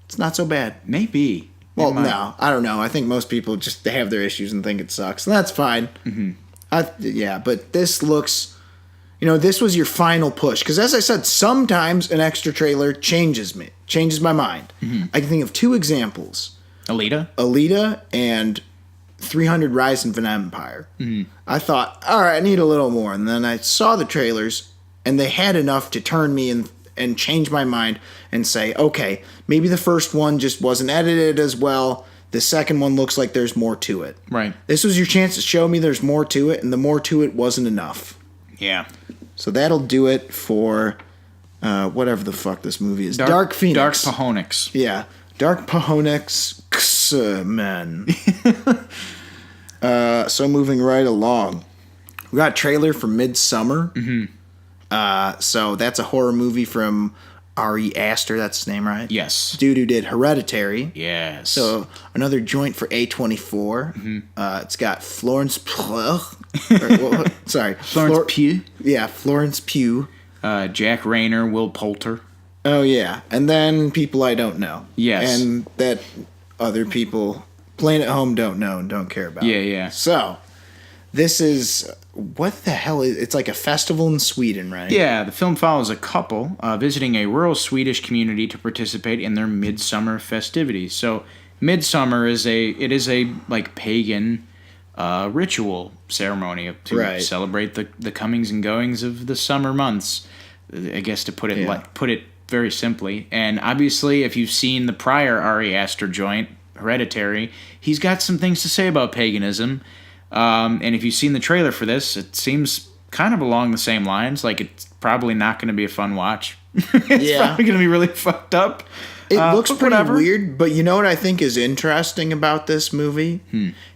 It's not so bad. Maybe. Well, no, I don't know. I think most people just have their issues and think it sucks, and that's fine. Mm-hmm. Yeah, but this looks this was your final push. Because as I said, sometimes an extra trailer changes my mind. Mm-hmm. I can think of 2 examples. Alita and 300 Rise of an Empire. Mm-hmm. I thought, all right, I need a little more. And then I saw the trailers, and they had enough to turn me and change my mind and say, okay, maybe the first one just wasn't edited as well. The second one looks like there's more to it. Right. This was your chance to show me there's more to it, and the more to it wasn't enough. Yeah. So that'll do it for whatever the fuck this movie is. Dark Phoenix. Dark Phoenix. Yeah. Dark Phoenix, man. So moving right along. We got a trailer for Midsommar. Mm-hmm. So that's a horror movie from Ari Aster. That's his name, right? Yes. Dude who did Hereditary. Yes. So another joint for A24. Mm-hmm. It's got Florence Pugh. Florence Pugh. Yeah, Florence Pugh. Jack Rayner, Will Poulter. Oh, yeah. And then people I don't know. Yes. And that other people playing at home don't know and don't care about. Yeah, yeah. So, this is... What the hell is... It's like a festival in Sweden, right? Yeah, the film follows a couple visiting a rural Swedish community to participate in their midsummer festivities. So, midsummer is a like pagan ritual ceremony to celebrate the comings and goings of the summer months. I guess to put it very simply. And obviously, if you've seen the prior Ari Aster joint, Hereditary, he's got some things to say about paganism. And if you've seen the trailer for this, it seems kind of along the same lines. Like, it's probably not going to be a fun watch. It's probably going to be really fucked up. It looks pretty weird, but you know what I think is interesting about this movie?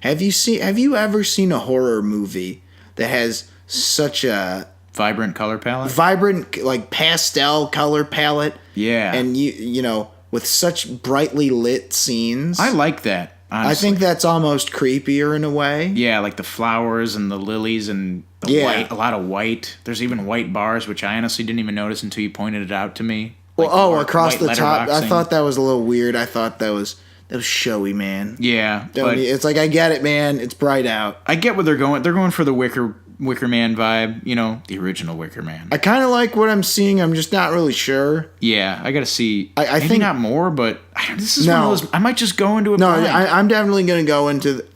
Have you ever seen a horror movie that has such a vibrant color palette? Vibrant, like, pastel color palette. Yeah. And you know, with such brightly lit scenes. I like that, honestly. I think that's almost creepier in a way. Yeah, like the flowers and the lilies and the white, a lot of white. There's even white bars, which I honestly didn't even notice until you pointed it out to me. Well, across the top. I thought that was a little weird. I thought that was showy, man. Yeah. But it's like, I get it, man. It's bright out. I get where they're going. They're going for the Wicker Man vibe, the original Wicker Man. I kind of like what I'm seeing. I'm just not really sure. Yeah, I got to see. I maybe think not more, but this is one of those. I might just go into it. No, I'm definitely going to go into.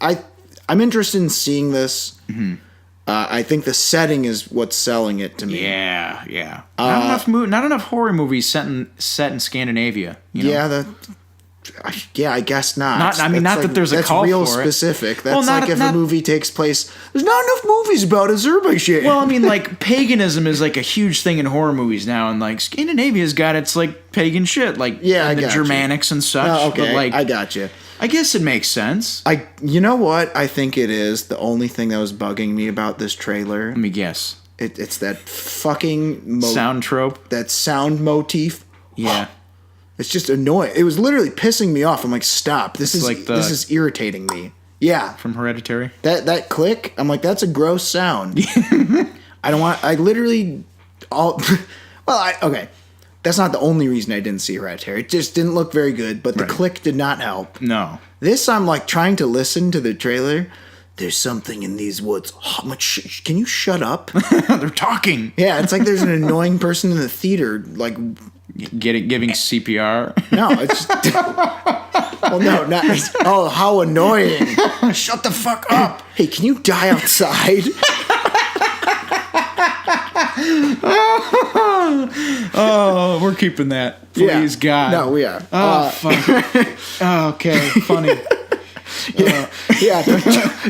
I'm interested in seeing this. Mm-hmm. I think the setting is what's selling it to me. Yeah, yeah. Not enough horror movies set in Scandinavia. Yeah, I guess not. Not that there's a call for it. That's real specific. That's if a movie takes place. There's not enough movies about Azerbaijan. Well, I mean, like, paganism is like a huge thing in horror movies now, and like Scandinavia's got its like pagan shit, like the Germanics and such. Oh, okay, but, like, I got you. I guess it makes sense. You know what? I think it is the only thing that was bugging me about this trailer. Let me guess. It's that fucking sound trope. That sound motif. Yeah. It's just annoying. It was literally pissing me off. I'm like, stop. This is irritating me. Yeah. From Hereditary. That click. I'm like, that's a gross sound. I don't want. I literally okay. That's not the only reason I didn't see Hereditary. It just didn't look very good, but the click did not help. No. This, I'm like trying to listen to the trailer. There's something in these woods. How much? Can you shut up? They're talking. Yeah, it's like there's an annoying person in the theater, like giving CPR. No, it's. Well, no, not. Oh, how annoying! Shut the fuck up! Hey, can you die outside? Oh, we're keeping that. Please, God. No, we are. Oh, fuck. Oh, okay, funny.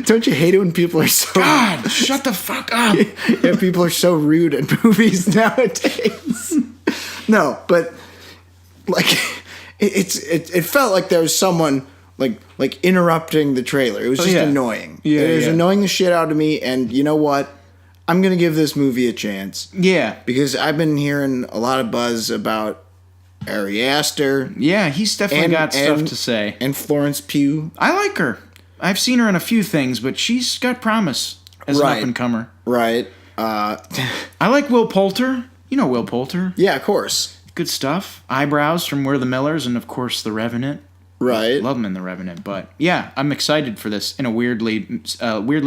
Don't you hate it when people are so... God, shut the fuck up. Yeah, people are so rude in movies nowadays. No, but, like, it felt like there was someone, like interrupting the trailer. It was just annoying. Yeah, it was annoying the shit out of me, and you know what? I'm going to give this movie a chance. Yeah. Because I've been hearing a lot of buzz about Ari Aster. Yeah, he's definitely got stuff to say. And Florence Pugh. I like her. I've seen her in a few things, but she's got promise as an up-and-comer. Right. I like Will Poulter. You know Will Poulter. Yeah, of course. Good stuff. Eyebrows from We're the Millers, and of course The Revenant. Right. Love him in The Revenant. But yeah, I'm excited for this in a weirdly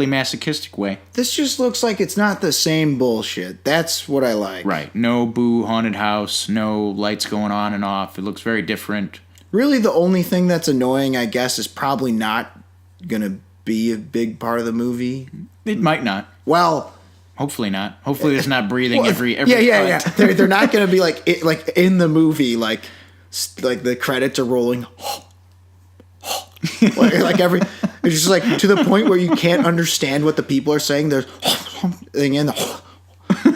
masochistic way. This just looks like it's not the same bullshit. That's what I like. Right. No Boo haunted house, no lights going on and off. It looks very different. Really, the only thing that's annoying, I guess, is probably not going to be a big part of the movie. It might not. Well, hopefully not. Hopefully it's not breathing every yeah. They're not going to be like in the movie, like the credits are rolling. like every, it's just like to the point where you can't understand what the people are saying. There's thing in the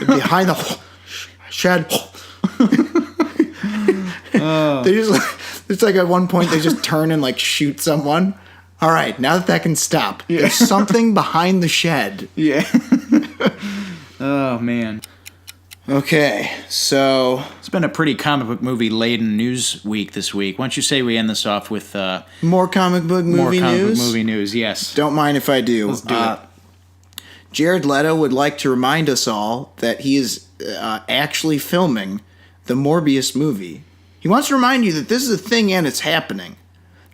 behind the shed. They just like, it's like at one point they just turn and like shoot someone. All right, now that can stop. Yeah. There's something behind the shed. Yeah. Oh man. Okay, so it's been a pretty comic book movie laden news week this week. Why don't you say we end this off with more comic book movie news? Yes. Don't mind if I do. Let's do it. Jared Leto would like to remind us all that he is actually filming the Morbius movie. He wants to remind you that this is a thing and it's happening.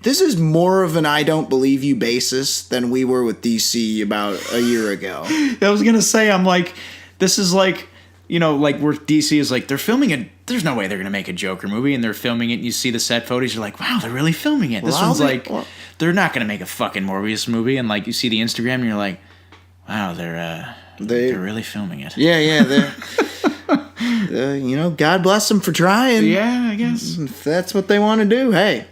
This is more of an I don't believe you basis than we were with DC about a year ago. I was going to say, I'm like, this is like, like where DC is like, they're filming it. There's no way they're going to make a Joker movie, and they're filming it, and you see the set footage, you're like, wow, they're really filming it. This one's like, they're not going to make a fucking Morbius movie, and like, you see the Instagram, and you're like, wow, they're really filming it. Yeah, they're... God bless them for trying. Yeah, I guess. If that's what they want to do, hey,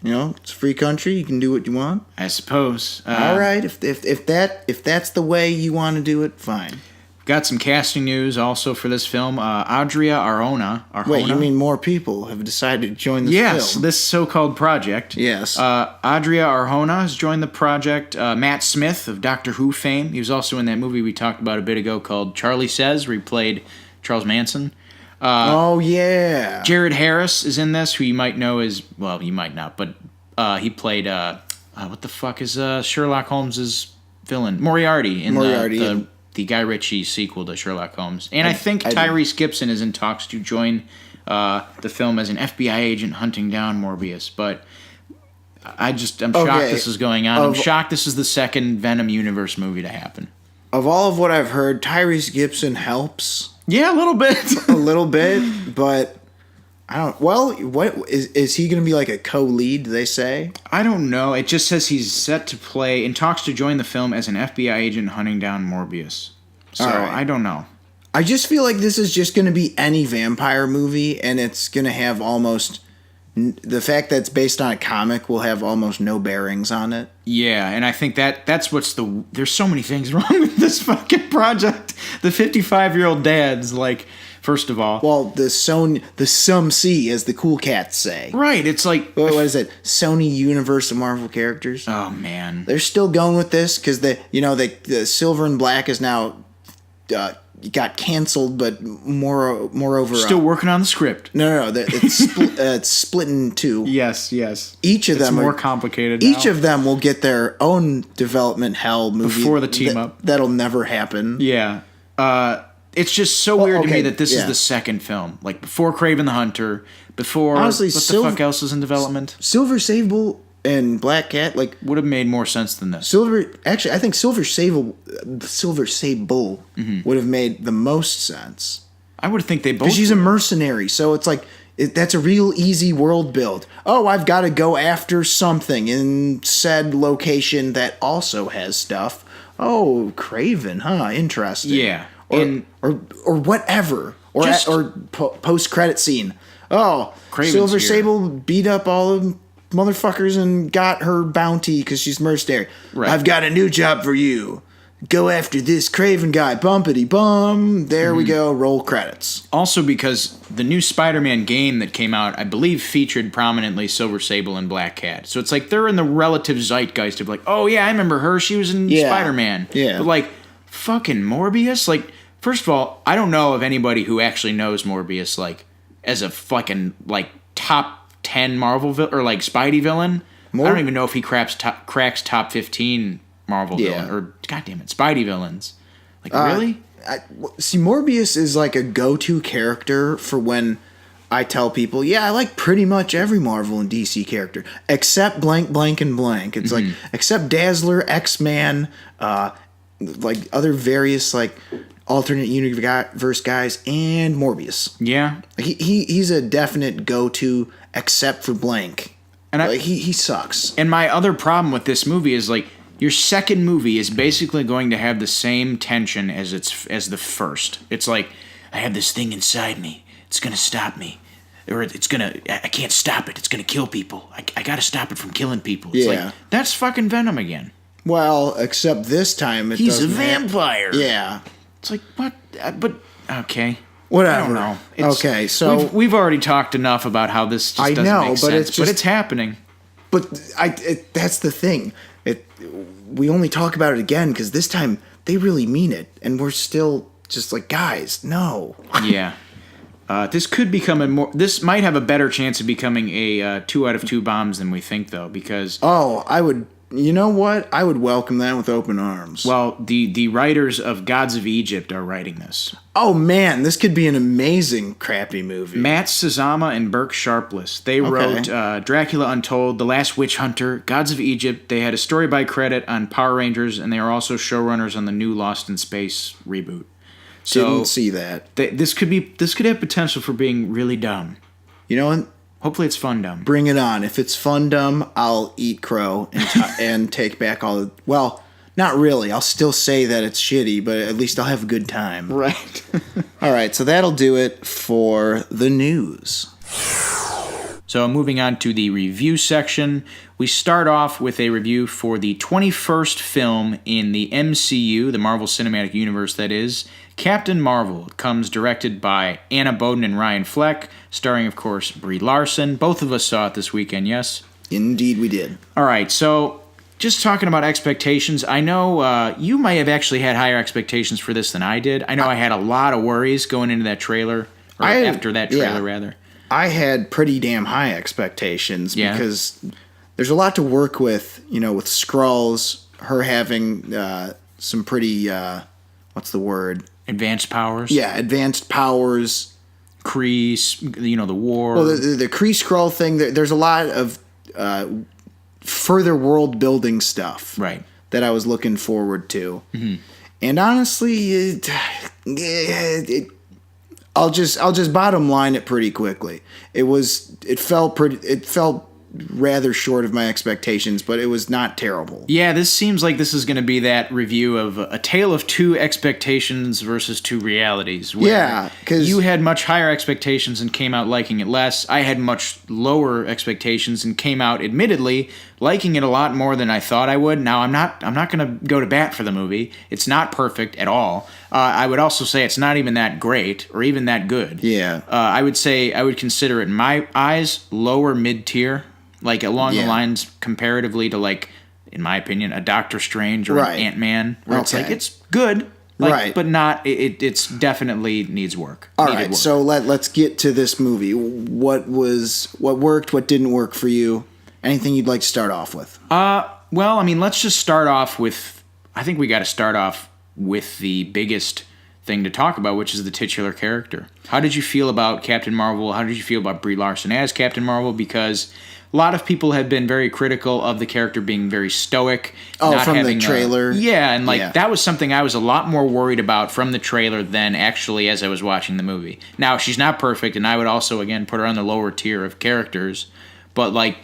it's a free country. You can do what you want. I suppose. All right, if that's the way you want to do it, fine. Got some casting news also for this film. Adria Arjona. Wait, you mean more people have decided to join this film? Yes, this so-called project. Yes. Adria Arjona has joined the project. Matt Smith of Doctor Who fame. He was also in that movie we talked about a bit ago called Charlie Says, where he played Charles Manson. Oh, yeah. Jared Harris is in this, who you might know as... Well, you might not, but he played... what the fuck is Sherlock Holmes' villain? Moriarty in the Guy Ritchie sequel to Sherlock Holmes. And I think Tyrese Gibson is in talks to join the film as an FBI agent hunting down Morbius. But I'm shocked this is going on. I'm shocked this is the second Venom Universe movie to happen. Of all of what I've heard, Tyrese Gibson helps. Yeah, a little bit. A little bit, but I don't... Well, what is he going to be like a co-lead, they say? I don't know. It just says he's set to play in talks to join the film as an FBI agent hunting down Morbius. So, right. I don't know. I just feel like this is just going to be any vampire movie, and it's going to have almost... The fact that it's based on a comic will have almost no bearings on it. Yeah, and I think that's what's the... There's so many things wrong with this fucking project. The 55-year-old dad's like... First of all... Well, the some C, as the cool cats say. Right, it's like... What is it? Sony Universe of Marvel characters? Oh, man. They're still going with this because the Silver and Black is now... got canceled, but moreover... Still working on the script. No. It's split in two. Yes. Each of them... It's more complicated Each of them will get their own development hell movie. Before the team up. That'll never happen. Yeah. It's just so weird to me that this is the second film. Like, before Kraven the Hunter, before... Honestly, what the fuck else is in development? Silver Sable and Black Cat, like... Would have made more sense than this. Actually, I think Silver Sable would have made the most sense. I would think they both... Because she's a mercenary, so it's like... That's a real easy world build. Oh, I've got to go after something in said location that also has stuff. Oh, Kraven, huh? Interesting. Yeah. Or whatever. Or post-credit scene. Oh, Kraven's Silver here. Sable beat up all of them motherfuckers and got her bounty because she's mercenary. Right. I've got a new job for you. Go after this Kraven guy. Bumpity bum. There we go. Roll credits. Also because the new Spider-Man game that came out, I believe, featured prominently Silver Sable and Black Cat. So it's like they're in the relative zeitgeist of like, oh yeah, I remember her. She was in Spider-Man. Yeah. But like, fucking Morbius? Like, first of all, I don't know of anybody who actually knows Morbius, like, as a fucking, like, top 10 Marvel or, like, Spidey villain. I don't even know if he cracks top 15 Marvel villain. Or, goddammit, Spidey villains. Like, really? See, Morbius is, like, a go-to character for when I tell people, yeah, I like pretty much every Marvel and DC character except blank, blank, and blank. It's like except Dazzler, X-Man, like other various like alternate universe guys, and Morbius. Yeah, he's a definite go-to except for blank, and like, he sucks. And my other problem with this movie is like your second movie is basically going to have the same tension as the first. It's like I have this thing inside me. It's gonna stop me, or I can't stop it. It's gonna kill people. I gotta stop it from killing people. It's like that's fucking Venom again. Well, except this time he's a vampire. Yeah. It's like, what? But, okay. Whatever. I don't know. Okay, so... We've already talked enough about how this just doesn't make sense. But it's happening. But that's the thing. We only talk about it again because this time they really mean it. And we're still just like, guys, no. Yeah. This could become this might have a better chance of becoming a 2 out of 2 bombs than we think, though, because... Oh, I would... You know what? I would welcome that with open arms. Well, the writers of Gods of Egypt are writing this. Oh, man, this could be an amazing crappy movie. Matt Sazama and Burke Sharpless. They wrote Dracula Untold, The Last Witch Hunter, Gods of Egypt. They had a story by credit on Power Rangers, and they are also showrunners on the new Lost in Space reboot. So didn't see that. This could have potential for being really dumb. You know what? Hopefully it's fun dumb. Bring it on. If it's fun dumb, I'll eat crow and take back all the... Well, not really. I'll still say that it's shitty, but at least I'll have a good time. Right. All right, so that'll do it for the news. So moving on to the review section, we start off with a review for the 21st film in the MCU, the Marvel Cinematic Universe, that is, Captain Marvel. It comes directed by Anna Boden and Ryan Fleck, starring, of course, Brie Larson. Both of us saw it this weekend, yes? Indeed we did. All right, so just talking about expectations, I know you might have actually had higher expectations for this than I did. I know I had a lot of worries going into that trailer, or after that trailer, rather. I had pretty damn high expectations because there's a lot to work with, with Skrulls, her having some pretty, what's the word? Advanced powers? Yeah, advanced powers. Kree, the war. Well, the Kree Skrull thing, there's a lot of further world building stuff that I was looking forward to. Mm-hmm. And honestly, I'll just bottom line it pretty quickly. It felt rather short of my expectations, but it was not terrible. Yeah, this seems like this is going to be that review of A Tale of Two Expectations versus Two Realities. Yeah, because you had much higher expectations and came out liking it less. I had much lower expectations and came out, admittedly, liking it a lot more than I thought I would. Now, I'm not going to go to bat for the movie. It's not perfect at all. I would also say it's not even that great or even that good. Yeah. I would consider it, in my eyes, lower mid-tier. Like, along the lines, comparatively to, like, in my opinion, a Doctor Strange or an Ant-Man, where it's like, it's good, but not, it's definitely needs work. All right, so let's get to this movie. What worked, what didn't work for you? Anything you'd like to start off with? Well, I mean, let's just start off with, I think we got to start off with the biggest thing to talk about, which is the titular character. How did you feel about Captain Marvel? How did you feel about Brie Larson as Captain Marvel? Because a lot of people have been very critical of the character being very stoic. Oh, from the trailer? And that was something I was a lot more worried about from the trailer than actually as I was watching the movie. Now, she's not perfect, and I would also, again, put her on the lower tier of characters, but, like,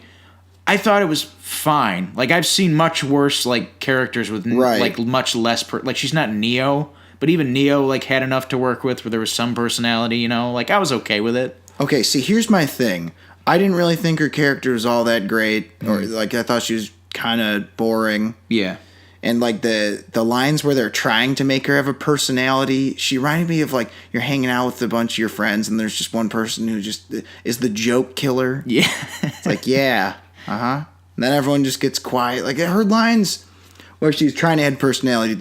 I thought it was fine. Like, I've seen much worse, like, characters with, like, much less... like, she's not Neo, but even Neo, like, had enough to work with where there was some personality, Like, I was okay with it. Okay, see, here's my thing. I didn't really think her character was all that great, or like I thought she was kind of boring. Yeah, and like the lines where they're trying to make her have a personality, she reminded me of like you're hanging out with a bunch of your friends, and there's just one person who just is the joke killer. Yeah, it's like and then everyone just gets quiet. Like her lines where she's trying to add personality,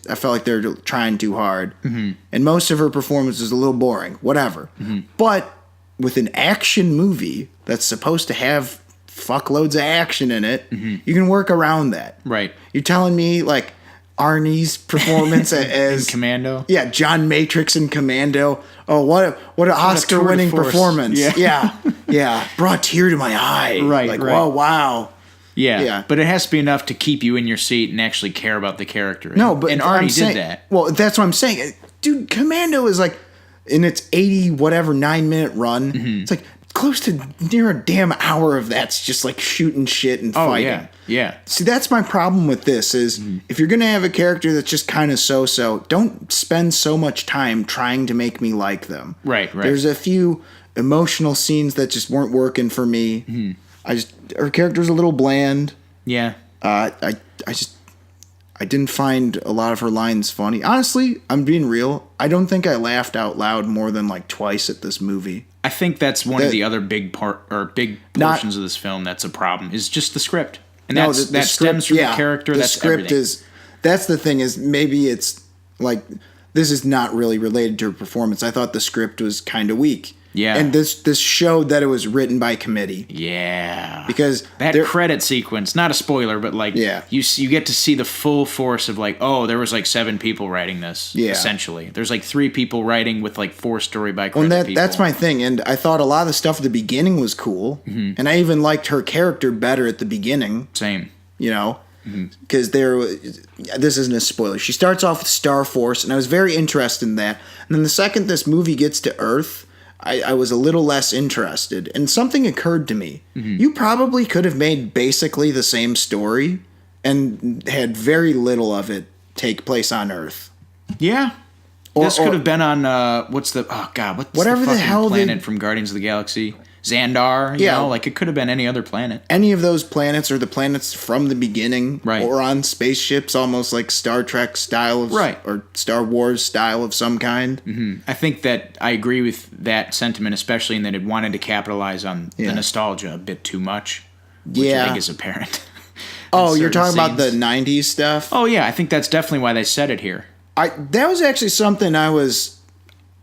I felt like they're trying too hard, and most of her performance is a little boring. Whatever, but with an action movie that's supposed to have fuckloads of action in it, you can work around that. Right. You're telling me, like, Arnie's performance as Commando. Yeah, John Matrix in Commando. Oh, what an Oscar-winning performance! Yeah, brought a tear to my eye. Right, like, right. whoa, wow. Yeah, but it has to be enough to keep you in your seat and actually care about the character. No, but and Arnie I'm saying, did that. Well, that's what I'm saying, dude. Commando is like in its 9-minute run. It's like close to near a damn hour of that's just like shooting shit and fighting. Yeah. See, that's my problem with this is if you're gonna have a character that's just kind of so, don't spend so much time trying to make me like them. Right. There's a few emotional scenes that just weren't working for me. Her character's a little bland. Yeah. I didn't find a lot of her lines funny. Honestly, I'm being real. I don't think I laughed out loud more than like twice at this movie. I think that's one of the other big portions of this film that's a problem is just the script. And that stems from the character. That's script everything. That's the thing is maybe it's like this is not really related to her performance. I thought the script was kind of weak. Yeah. And this showed that it was written by committee. Yeah. Because that credit sequence, not a spoiler, but like you get to see the full force of like, oh, there was like 7 people writing this, essentially. There's like 3 people writing with like 4 story by credit people. That's my thing. And I thought a lot of the stuff at the beginning was cool. And I even liked her character better at the beginning. Same. You know? Because this isn't a spoiler. She starts off with Star Force, and I was very interested in that. And then the second this movie gets to Earth, I was a little less interested. And something occurred to me. You probably could have made basically the same story and had very little of it take place on Earth. Yeah. This could have been on, what's the fucking planet from Guardians of the Galaxy? Xandar, you know? Like, it could have been any other planet. Any of those planets or the planets from the beginning. Right. Or on spaceships, almost like Star Trek style of... Right. Or Star Wars style of some kind. I think that I agree with that sentiment, especially in that it wanted to capitalize on the nostalgia a bit too much. Which I think is apparent. Oh, you're talking about the 90s stuff? Oh, yeah. I think that's definitely why they said it here. That was actually something I was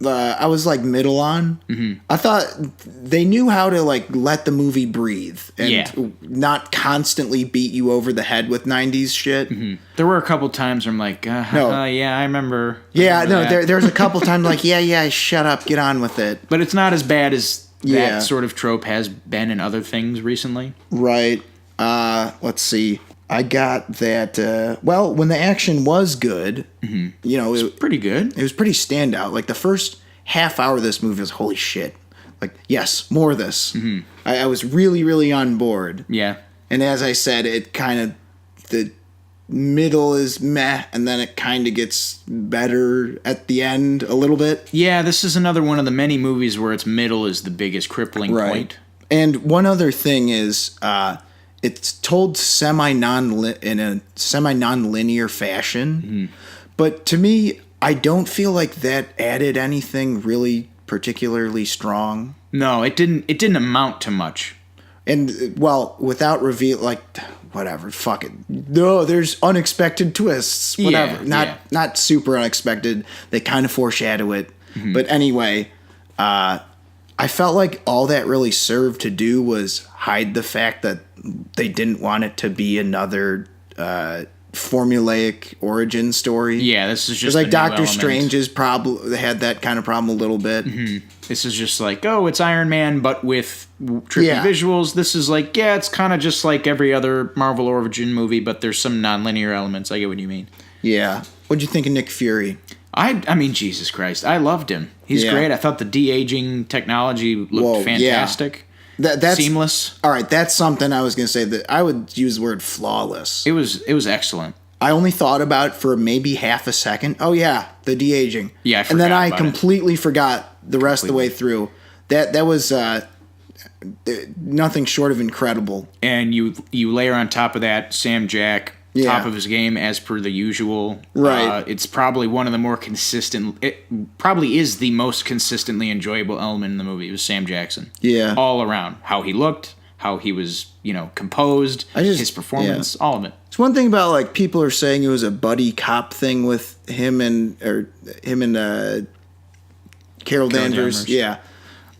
like middle on. I thought they knew how to like let the movie breathe and not constantly beat you over the head with 90s shit. There were a couple times where I'm like, yeah, I remember. There's a couple times like, shut up, get on with it. But it's not as bad as that sort of trope has been in other things recently. Right. Let's see. I got that, when the action was good, you know... It was pretty good. It was pretty standout. Like, the first half hour of this movie was, holy shit. Like, yes, more of this. I was really, really on board. Yeah. And as I said, it kind of... The middle is meh, and then it kind of gets better at the end a little bit. Yeah, this is another one of the many movies where its middle is the biggest crippling point. And one other thing is... it's told in a semi-non-linear fashion, but to me, I don't feel like that added anything really particularly strong. No, it didn't amount to much. And without reveal, like whatever, fuck it. No, there's unexpected twists. Whatever, not super unexpected. They kind of foreshadow it, but anyway, I felt like all that really served to do was hide the fact that they didn't want it to be another formulaic origin story. Yeah, this is just like Doctor Strange's problem. They had that kind of problem a little bit. This is just like, it's Iron Man, but with trippy visuals. This is like, it's kind of just like every other Marvel origin movie, but there's some non-linear elements. I get what you mean. Yeah. What'd you think of Nick Fury? I mean, Jesus Christ, I loved him. He's great. I thought the de-aging technology looked fantastic. That's seamless. All right, that's something I was going to say that I would use the word flawless. It was excellent. I only thought about it for maybe half a second. Oh yeah, the de-aging. Yeah, and then I completely forgot the rest of the way through. That was nothing short of incredible. And you layer on top of that Sam Jack. Top of his game as per the usual. Right. It's probably one of the more consistent... It probably is the most consistently enjoyable element in the movie. It was Sam Jackson. Yeah. All around. How he looked, how he was, composed, his performance, all of it. It's one thing about, like, people are saying it was a buddy cop thing with him and Carol Danvers. Yeah.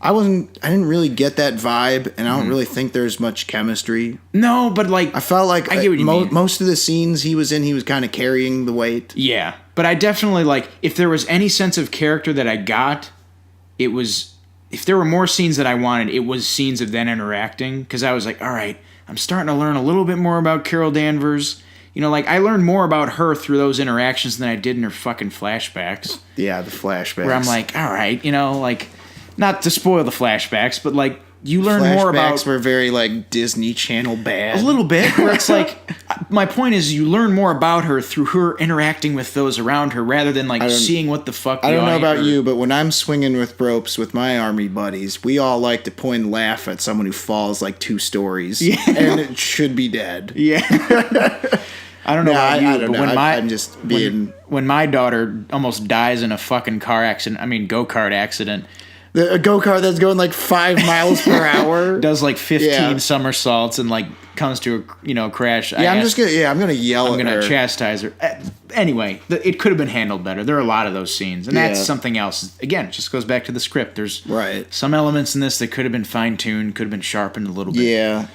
I didn't really get that vibe, and I don't really think there's much chemistry. No, but like I felt like I get what you mean. Most of the scenes he was in, he was kind of carrying the weight. Yeah, but I definitely like if there was any sense of character that I got, it was if there were more scenes that I wanted, it was scenes of them interacting because I was like, all right, I'm starting to learn a little bit more about Carol Danvers. You know, like, I learned more about her through those interactions than I did in her fucking flashbacks. Yeah, the flashbacks. Where I'm like, all right, you know, like, not to spoil the flashbacks, but, like, you learn more about... Flashbacks were very, like, Disney Channel bad. A little bit, where it's like... My point is you learn more about her through her interacting with those around her rather than, like, seeing what the fuck... I don't know about you, but when I'm swinging with ropes with my army buddies, we all like to point and laugh at someone who falls, like, 2 stories. Yeah. And it should be dead. Yeah. I don't know about you, I don't but know. when I'm just being... When my daughter almost dies in a fucking car accident, go-kart accident... A go-kart that's going like 5 miles per hour. Does like 15 somersaults and like comes to a crash. Yeah, I'm gonna yell at her. I'm gonna chastise her. Anyway, it could have been handled better. There are a lot of those scenes, and that's something else. Again, it just goes back to the script. There's some elements in this that could have been fine-tuned, could have been sharpened a little bit. Yeah,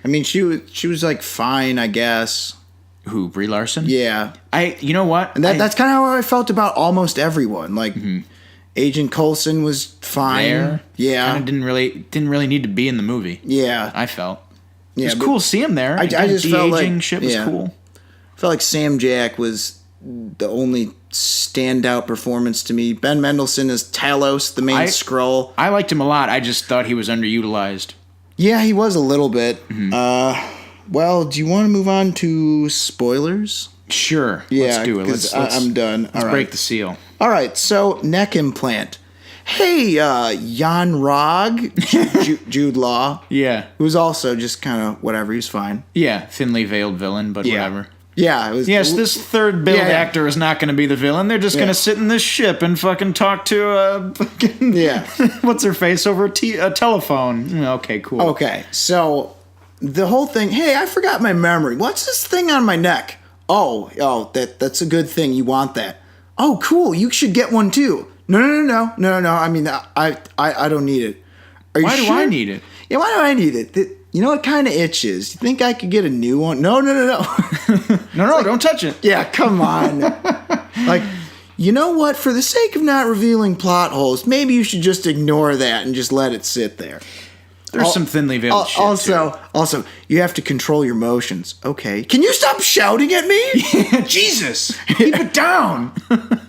I mean, she was like fine, I guess. Who, Brie Larson? Yeah, you know what? And that's kind of how I felt about almost everyone. Like. Mm-hmm. Agent Coulson was fine. There. Yeah. Kind of didn't really need to be in the movie. Yeah. I felt. It was cool to see him there. I just felt like shit was cool. I felt like Sam Jack was the only standout performance to me. Ben Mendelsohn as Talos, the main Skrull. I liked him a lot. I just thought he was underutilized. Yeah, he was a little bit. Mm-hmm. Well, do you want to move on to spoilers? Sure. Yeah, let's do it. Let's I'm done. Let's break the seal. All right, so neck implant. Hey, Jan Rog, Jude Law. Yeah. Who's also just kind of whatever, he's fine. Yeah, thinly veiled villain, but whatever. Yeah, it was. Yes, this third build actor is not going to be the villain. They're just going to sit in this ship and fucking talk to fucking what's her face over a telephone. Okay, cool. Okay, so the whole thing. Hey, I forgot my memory. What's this thing on my neck? Oh, that's a good thing. You want that? Oh, cool. You should get one too. No. I mean, I don't need it. Why do I need it? Yeah, why do I need it? You know, it kind of itches. You think I could get a new one? No. No, don't touch it. Yeah, come on. Like, you know what? For the sake of not revealing plot holes, maybe you should just ignore that and just let it sit there. There's some thinly veiled shit. Also, you have to control your emotions. Okay. Can you stop shouting at me? Jesus, keep it down.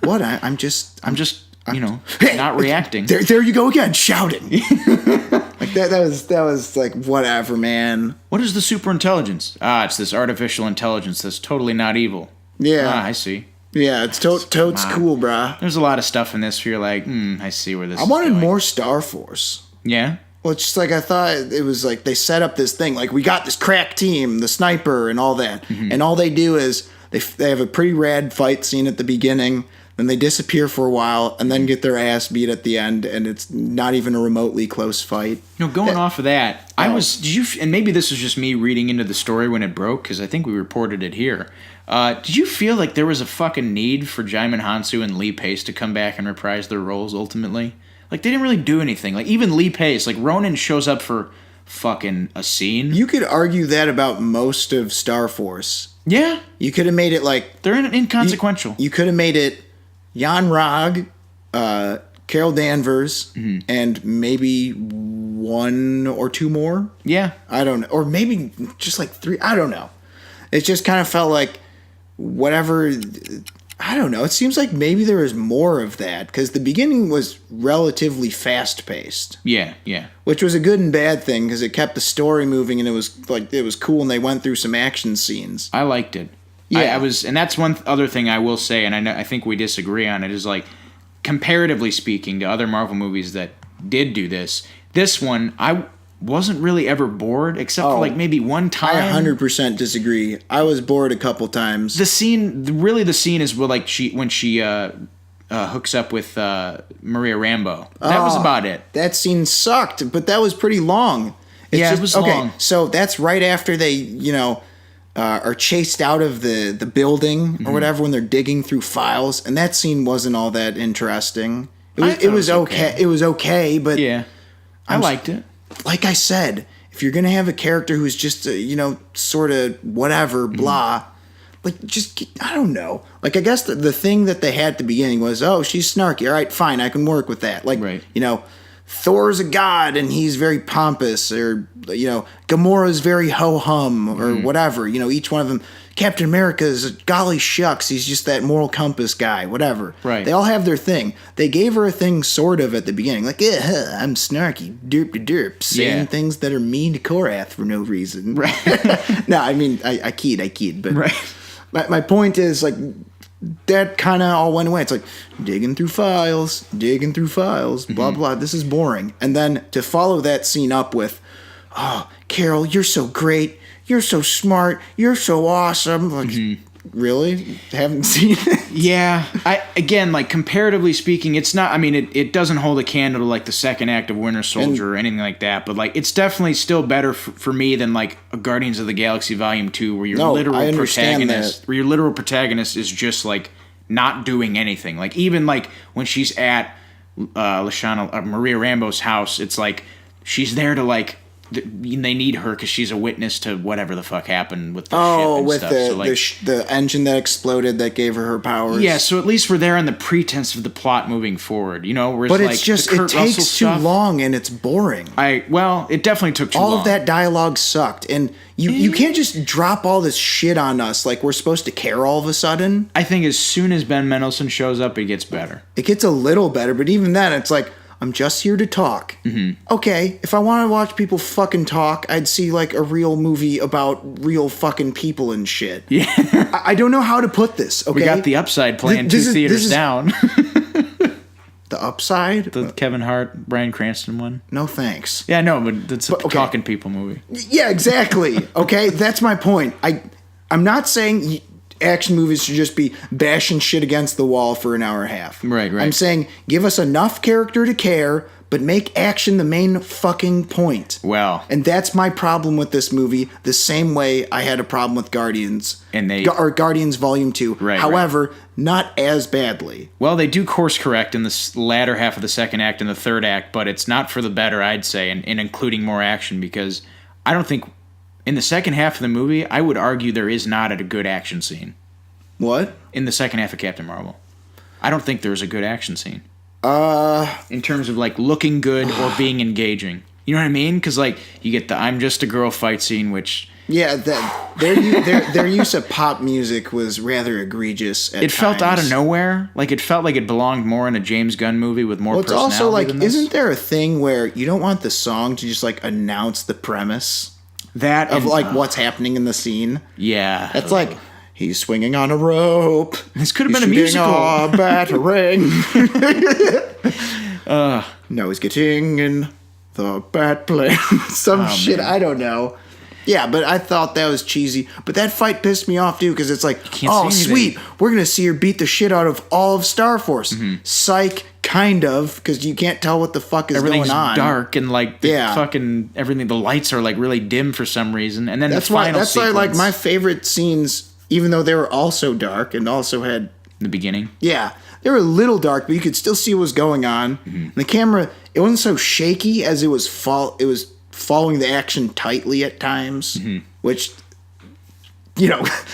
What? I'm just not reacting. There you go again, shouting. Like that was like whatever, man. What is the superintelligence? It's this artificial intelligence that's totally not evil. Yeah. I see. Yeah, it's totes cool, brah. There's a lot of stuff in this where you're like, I see where this is I wanted going. more Star Force. Yeah? Well, it's just like I thought it was like they set up this thing. Like, we got this crack team, the sniper and all that. Mm-hmm. And all they do is they have a pretty rad fight scene at the beginning. Then they disappear for a while and then get their ass beat at the end. And it's not even a remotely close fight. Going off of that, and maybe this was just me reading into the story when it broke, because I think we reported it here. Did you feel like there was a fucking need for Jaimin Hansu and Lee Pace to come back and reprise their roles ultimately? Like, they didn't really do anything. Like, even Lee Pace, like, Ronan shows up for fucking a scene. You could argue that about most of Star Force. Yeah. You could have made it like... They're inconsequential. You could have made it Jan Rog, Carol Danvers, and maybe 1 or 2 more. Yeah. I don't know. Or maybe just like 3. I don't know. It just kind of felt like whatever... I don't know. It seems like maybe there was more of that because the beginning was relatively fast-paced. Yeah. Which was a good and bad thing because it kept the story moving and it was cool and they went through some action scenes. I liked it. Yeah, and that's one other thing I will say, and I think we disagree on it, is like comparatively speaking to other Marvel movies that did do this. This one, I wasn't really ever bored except for like maybe one time. I 100% disagree. I was bored a couple times. The scene is where like when she hooks up with Maria Rambeau. That was about it. That scene sucked, but that was pretty long. It was long. So that's right after they, are chased out of the building or whatever when they're digging through files, and that scene wasn't all that interesting. It was okay. It was okay, but I liked it. Like I said, if you're going to have a character who's just, sort of whatever, blah, like, just, I don't know. Like, I guess the thing that they had at the beginning was, oh, she's snarky. All right, fine, I can work with that. Like, right. Thor's a god and he's very pompous, or, Gamora's very ho-hum, or whatever. Each one of them. Captain America's, golly shucks, he's just that moral compass guy, whatever. Right. They all have their thing. They gave her a thing sort of at the beginning. Like, I'm snarky, derp, saying things that are mean to Korath for no reason. Right. No, I mean, I keyed, but right. my point is, like, that kind of all went away. It's like, digging through files, blah, blah, this is boring. And then to follow that scene up with, oh, Carol, you're so great. You're so smart. You're so awesome. Like, really? Haven't seen it? Yeah. Comparatively speaking, it's not, I mean, it doesn't hold a candle to, like, the second act of Winter Soldier or anything like that, but, like, it's definitely still better for me than, like, a Guardians of the Galaxy Volume 2, where your literal protagonist is just, like, not doing anything. Like, even, like, when she's at Maria Rambeau's house, it's like, she's there to, like, they need her because she's a witness to whatever the fuck happened with the ship and with stuff. The engine that exploded that gave her powers. Yeah, so at least we're there on the pretense of the plot moving forward, whereas, but like, it's just, it takes too long and it's boring. It definitely took too long. All of that dialogue sucked, and you can't just drop all this shit on us like we're supposed to care all of a sudden. I think as soon as Ben Mendelsohn shows up, it gets better. It gets a little better, but even then, it's like, I'm just here to talk. Okay, if I want to watch people fucking talk, I'd see, like, a real movie about real fucking people and shit. Yeah. I don't know how to put this, okay? We got The Upside playing two theaters down. The Upside? The Kevin Hart, Bryan Cranston one? No thanks. Yeah, no, but it's a talking people movie. Yeah, exactly. Okay, that's my point. I'm not saying action movies should just be bashing shit against the wall for an hour and a half. Right. I'm saying give us enough character to care, but make action the main fucking point. Well. And that's my problem with this movie, the same way I had a problem with Guardians. Or Guardians Volume 2. Right. However, not as badly. Well, they do course correct in the latter half of the second act and the third act, but it's not for the better, I'd say, in including more action, because I don't think... In the second half of the movie, I would argue there is not a good action scene. What? In the second half of Captain Marvel. I don't think there's a good action scene. In terms of, like, looking good or being engaging. You know what I mean? Because, like, you get the I'm Just a Girl fight scene, which... Yeah, their use of pop music was rather egregious at times. It felt out of nowhere. Like, it felt like it belonged more in a James Gunn movie with more personality. It's also, like, than this. isn't there a thing where you don't want the song to just, like, announce the premise? That of, like, what's happening in the scene. Yeah. It's like, he's swinging on a rope. This could have been a musical. A battering. No, he's getting in the bat plane. Some shit, man. I don't know. Yeah, but I thought that was cheesy. But that fight pissed me off, too, because it's like, oh, sweet, we're going to see her beat the shit out of all of Star Force. Psych, kind of, because you can't tell what the fuck is going on. Everything's dark, and, like, fucking everything, the lights are, like, really dim for some reason. And then that's the final sequence. That's why, like, my favorite scenes, even though they were also dark and also had... The beginning? Yeah. They were a little dark, but you could still see what was going on. And the camera, it wasn't so shaky as it was following the action tightly at times, which,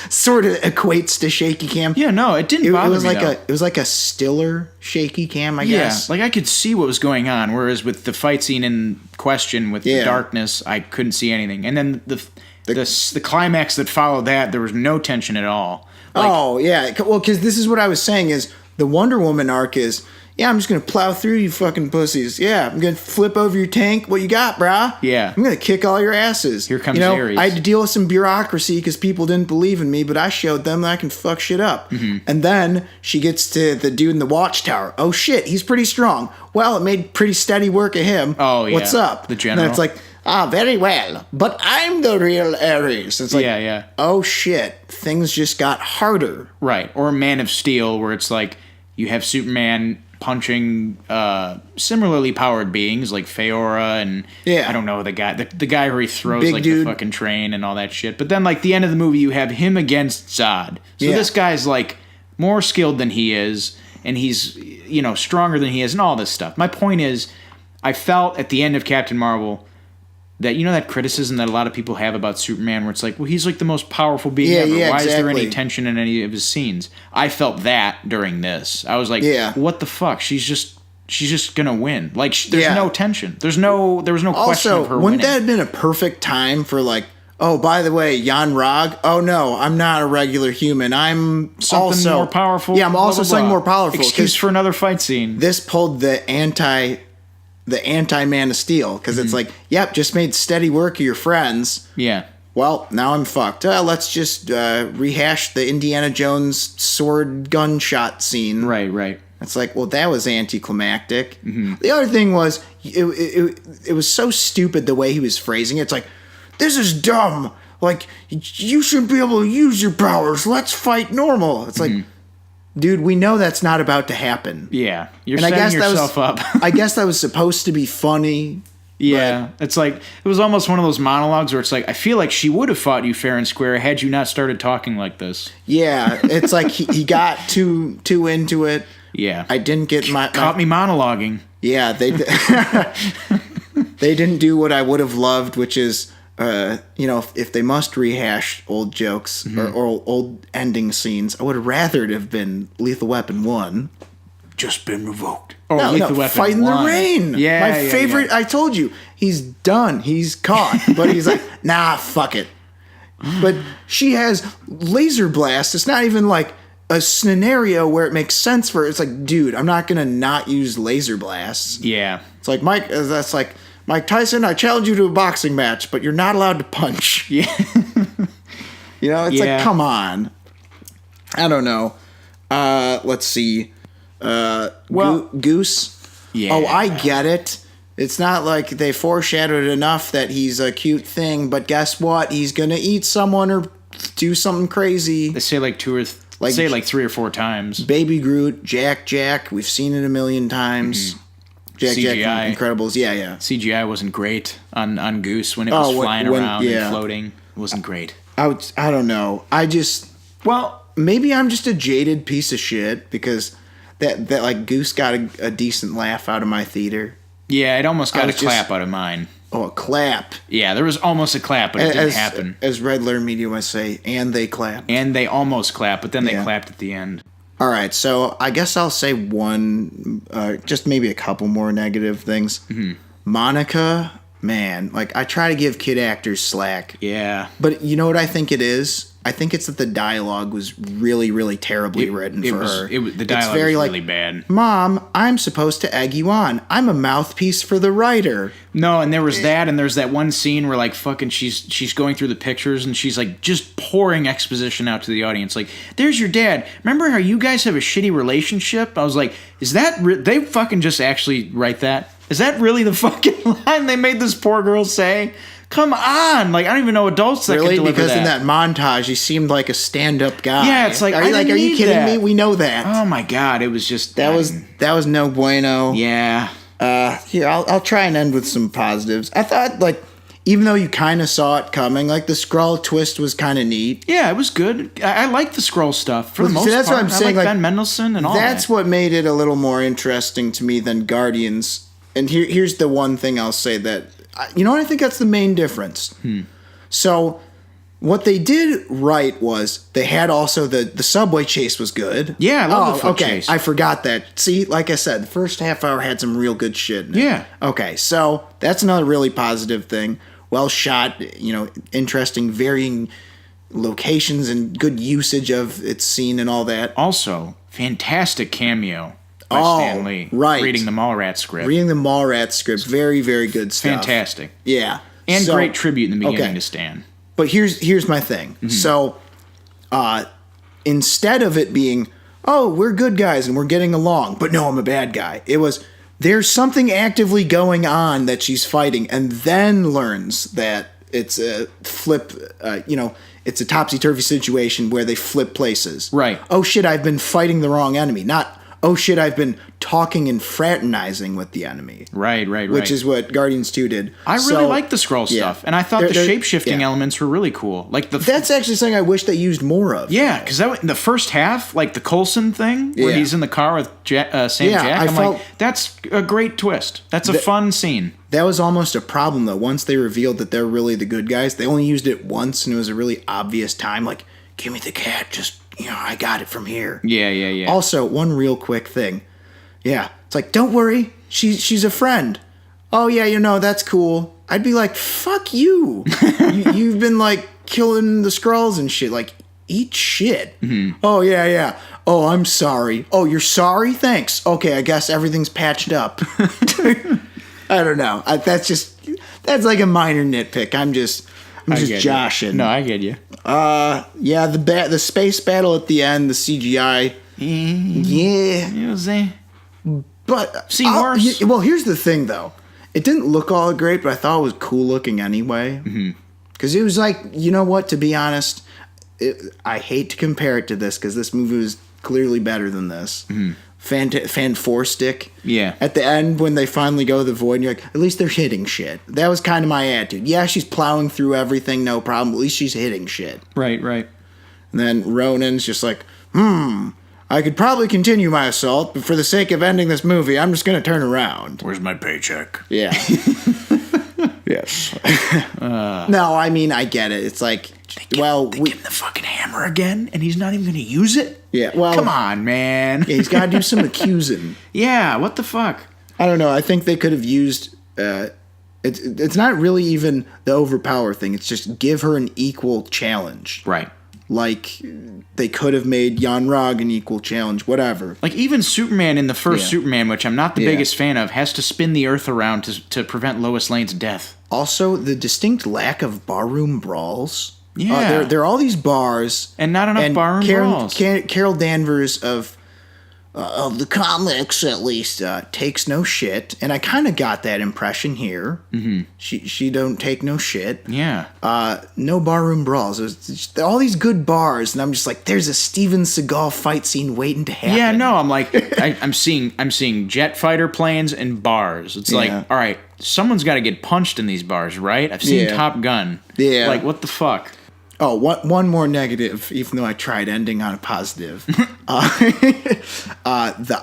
sort of equates to shaky cam. Yeah, no, it didn't bother me, It was like a stiller shaky cam, I guess. Yeah, like I could see what was going on, whereas with the fight scene in question with the darkness, I couldn't see anything. And then the climax that followed that, there was no tension at all. Well, because this is what I was saying is the Wonder Woman arc is... Yeah, I'm just going to plow through you fucking pussies. Yeah, I'm going to flip over your tank. What you got, brah? Yeah. I'm going to kick all your asses. Here comes Ares. I had to deal with some bureaucracy because people didn't believe in me, but I showed them that I can fuck shit up. And then she gets to the dude in the watchtower. Oh, shit, he's pretty strong. Well, it made pretty steady work of him. Oh, yeah. What's up? The general. And then it's like, very well, but I'm the real Ares. It's like, oh, shit, things just got harder. Right. Or Man of Steel, where it's like you have Superman... punching similarly powered beings like Feora and I don't know the guy where he throws Big like dude. the fucking train and all that shit. But then like the end of the movie you have him against Zod. So this guy's like more skilled than he is and he's stronger than he is and all this stuff. My point is I felt at the end of Captain Marvel that, that criticism that a lot of people have about Superman where it's like, well, he's like the most powerful being ever. Why is there any tension in any of his scenes? I felt that during this. I was like, what the fuck? She's just gonna win. Like, there's no tension. There was no question of her winning. Wouldn't that have been a perfect time for like, oh, by the way, Jan Rog? Oh no, I'm not a regular human. I'm something more powerful. Yeah, I'm also something more powerful. Excuse for another fight scene. This pulled the anti Man of Steel, because it's like, yep, just made steady work of your friends. Yeah. Well, now I'm fucked. Let's just rehash the Indiana Jones sword gunshot scene. Right. It's like, well, that was anticlimactic. Mm-hmm. The other thing was, it was so stupid the way he was phrasing it. It's like, this is dumb. Like, you shouldn't be able to use your powers. Let's fight normal. It's like, dude, we know that's not about to happen. Yeah, you're setting yourself up. I guess that was supposed to be funny. Yeah, it's like, it was almost one of those monologues where it's like, I feel like she would have fought you fair and square had you not started talking like this. Yeah, it's like he got too into it. Yeah. I didn't get Caught me monologuing. Yeah, they didn't do what I would have loved, which is, if they must rehash old jokes or old ending scenes, I would have rather it have been Lethal Weapon 1. Just been revoked. Oh, Lethal Weapon Fighting 1. the Rain. Yeah, my favorite. Yeah. I told you, he's done. He's caught, but he's like, nah, fuck it. But she has laser blasts. It's not even like a scenario where it makes sense for her. It's like, dude, I'm not gonna not use laser blasts. Yeah. It's like that's like Mike Tyson. I challenge you to a boxing match, but you're not allowed to punch. Yeah. It's like, come on. I don't know. Let's see. Goose. Yeah. Oh, I get it. It's not like they foreshadowed enough that he's a cute thing, but guess what? He's gonna eat someone or do something crazy. They say like 3 or 4 times. Baby Groot, Jack. We've seen it a million times. Jack CGI. from Incredibles. Yeah. CGI wasn't great on Goose when it was flying around and floating. It wasn't great. I don't know. Maybe I'm just a jaded piece of shit because that like Goose got a decent laugh out of my theater. Yeah, it almost got a clap out of mine. Oh, a clap. Yeah, there was almost a clap, but it didn't happen. As Red Letter Media might say, and they clap. And they almost clapped, but then they clapped at the end. All right, so I guess I'll say one, just maybe a couple more negative things. Mm-hmm. Monica, man, like I try to give kid actors slack. Yeah. But you know what I think it is? I think it's that the dialogue was really, really terribly written for her. The dialogue was really bad. Mom, I'm supposed to egg you on. I'm a mouthpiece for the writer. No, and there was that, and there's that one scene where like fucking she's going through the pictures and she's like just pouring exposition out to the audience. Like, there's your dad. Remember how you guys have a shitty relationship? I was like, is that they fucking just actually write that? Is that really the fucking line they made this poor girl say? Come on, like I don't even know adults that really? can deliver because that. In that montage, he seemed like a stand-up guy. Yeah, it's like, are you kidding me? We know that. Oh my god, it was just that was no bueno. Yeah. Here I'll try and end with some positives. I thought like even though you kind of saw it coming, like the Skrull twist was kind of neat. Yeah, it was good. I like the Skrull stuff for the most that's part. What I'm saying. I like Ben Mendelsohn and all that. That's what made it a little more interesting to me than Guardians. And here's the one thing I'll say that. You know what I think that's the main difference. So what they did right was they had also the subway chase was good. Yeah, I love the foot chase. I forgot that. See, like I said, the first half hour had some real good shit in it. Yeah. Okay, so that's another really positive thing. Well shot, interesting, varying locations and good usage of its scene and all that. Also, fantastic cameo. By Stan Lee. Right. Reading the Mallrats script. Very, very good stuff. Fantastic. Yeah. And great tribute in the beginning to Stan. But here's my thing. Mm-hmm. So, instead of it being, oh, we're good guys and we're getting along, but no, I'm a bad guy. It was, there's something actively going on that she's fighting and then learns that it's a flip, it's a topsy-turvy situation where they flip places. Right. Oh, shit, I've been fighting the wrong enemy. Not, oh shit, I've been talking and fraternizing with the enemy. Right. Which is what Guardians 2 did. I really like the Skrull stuff, and I thought the shape-shifting elements were really cool. Like that's actually something I wish they used more of. Yeah, because in the first half, like the Coulson thing, where he's in the car with Sam Jack, like, that's a great twist. That's a fun scene. That was almost a problem, though. Once they revealed that they're really the good guys, they only used it once, and it was a really obvious time. Like, give me the cat, just, I got it from here. Yeah. Also, one real quick thing. Yeah, it's like, don't worry, she's a friend. Oh, yeah, that's cool. I'd be like, fuck you. You've been, like, killing the Skrulls and shit. Like, eat shit. Mm-hmm. Oh, yeah. Oh, I'm sorry. Oh, you're sorry? Thanks. Okay, I guess everything's patched up. I don't know. That's like a minor nitpick. I'm just joshing. No, I get you. Yeah, the space battle at the end, the CGI. Yeah. But seen worse. Well, here's the thing, though. It didn't look all great, but I thought it was cool looking anyway. Because it was like, you know what? To be honest, I hate to compare it to this because this movie was clearly better than this. Fan Four Stick. Yeah. At the end, when they finally go to the void, and you're like, at least they're hitting shit. That was kind of my attitude. Yeah, she's plowing through everything, no problem. At least she's hitting shit. Right. And then Ronan's just like, I could probably continue my assault, but for the sake of ending this movie, I'm just going to turn around. Where's my paycheck? Yeah. Yes. No, I mean, I get it. It's like, they give him the fucking hammer again, and he's not even going to use it? Yeah, well... Come on, man. Yeah, he's got to do some accusing. Yeah, what the fuck? I don't know. I think they could have used... It's not really even the overpower thing. It's just give her an equal challenge. Right. Like, they could have made Jan Rog an equal challenge, whatever. Like, even Superman in the first Superman, which I'm not the biggest fan of, has to spin the Earth around to prevent Lois Lane's death. Also, the distinct lack of barroom brawls. Yeah. There are all these bars. And not enough barroom brawls. Carol Danvers of the comics, at least, takes no shit. And I kind of got that impression here. Mm-hmm. She don't take no shit. Yeah. No barroom brawls. All these good bars, and I'm just like, there's a Steven Seagal fight scene waiting to happen. Yeah, no, I'm like, I'm seeing jet fighter planes and bars. It's like, all right, someone's got to get punched in these bars, right? I've seen Top Gun. Yeah. Like, what the fuck? Oh, one more negative, even though I tried ending on a positive. The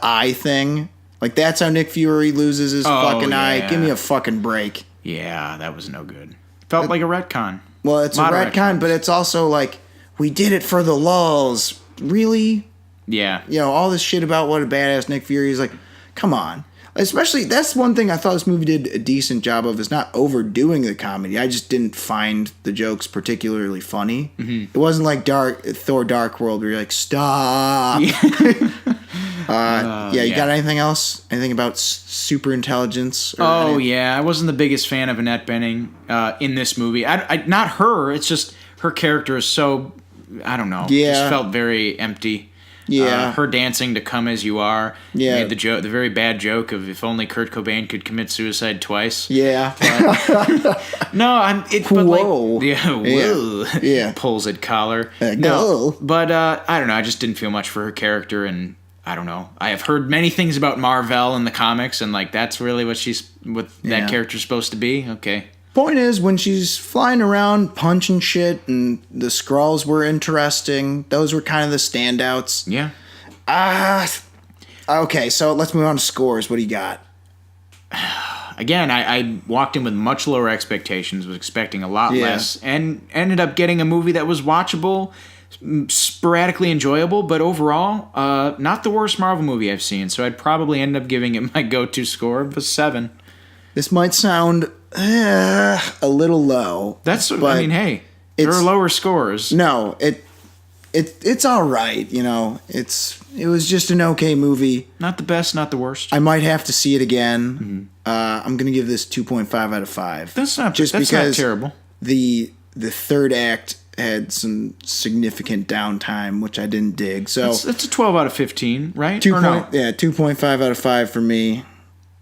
eye thing. Like, that's how Nick Fury loses his fucking eye. Give me a fucking break. Yeah, that was no good. Felt like a retcon. Well, it's a retcon, but it's also like, we did it for the lulz. Really? Yeah. All this shit about what a badass Nick Fury is. Like, come on. Especially, that's one thing I thought this movie did a decent job of, is not overdoing the comedy. I just didn't find the jokes particularly funny. Mm-hmm. It wasn't like Thor Dark World where you're like, stop. You got anything else? Anything about super intelligence? I wasn't the biggest fan of Annette Bening in this movie. I not her. It's just her character is so, I don't know. Yeah. Just felt very empty. Yeah, her dancing to "Come as You Are." Yeah, made the very bad joke of if only Kurt Cobain could commit suicide twice. Yeah, no, but like, whoa, yeah, pulls at collar. No, but I don't know. I just didn't feel much for her character, and I don't know. I have heard many things about Mar-Vell in the comics, and like that's really what that character's supposed to be. Okay. Point is, when she's flying around punching shit and the Skrulls were interesting, those were kind of the standouts. Yeah. Okay, so let's move on to scores. What do you got? Again, I walked in with much lower expectations, was expecting a lot less, and ended up getting a movie that was watchable, sporadically enjoyable, but overall, not the worst Marvel movie I've seen, so I'd probably end up giving it my go-to score of a 7. This might sound a little low. I mean, hey, there are lower scores. No, it's all right. It was just an okay movie. Not the best, not the worst. I might have to see it again. Mm-hmm. I'm gonna give this 2.5 out of 5. That's not terrible. The third act had some significant downtime, which I didn't dig. So it's a 12 out of 15, right? 2.5 out of 5 for me.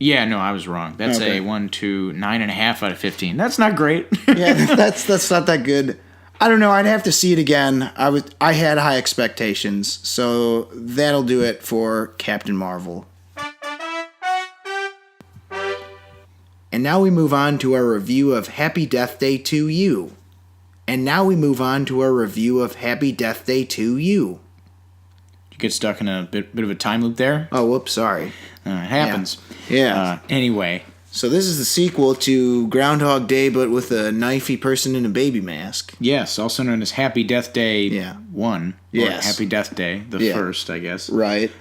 Yeah, no, I was wrong. That's a 9.5 out of 15. That's not great. Yeah, that's not that good. I don't know. I'd have to see it again. I had high expectations, so that'll do it for Captain Marvel. And now we move on to our review of Happy Death Day to You. You get stuck in a bit of a time loop there. Oh, whoops, sorry. It happens. Yeah. Anyway. So this is the sequel to Groundhog Day, but with a knifey person in a baby mask. Yes, also known as Happy Death Day 1. Yes. Or Happy Death Day, the first, I guess. Right.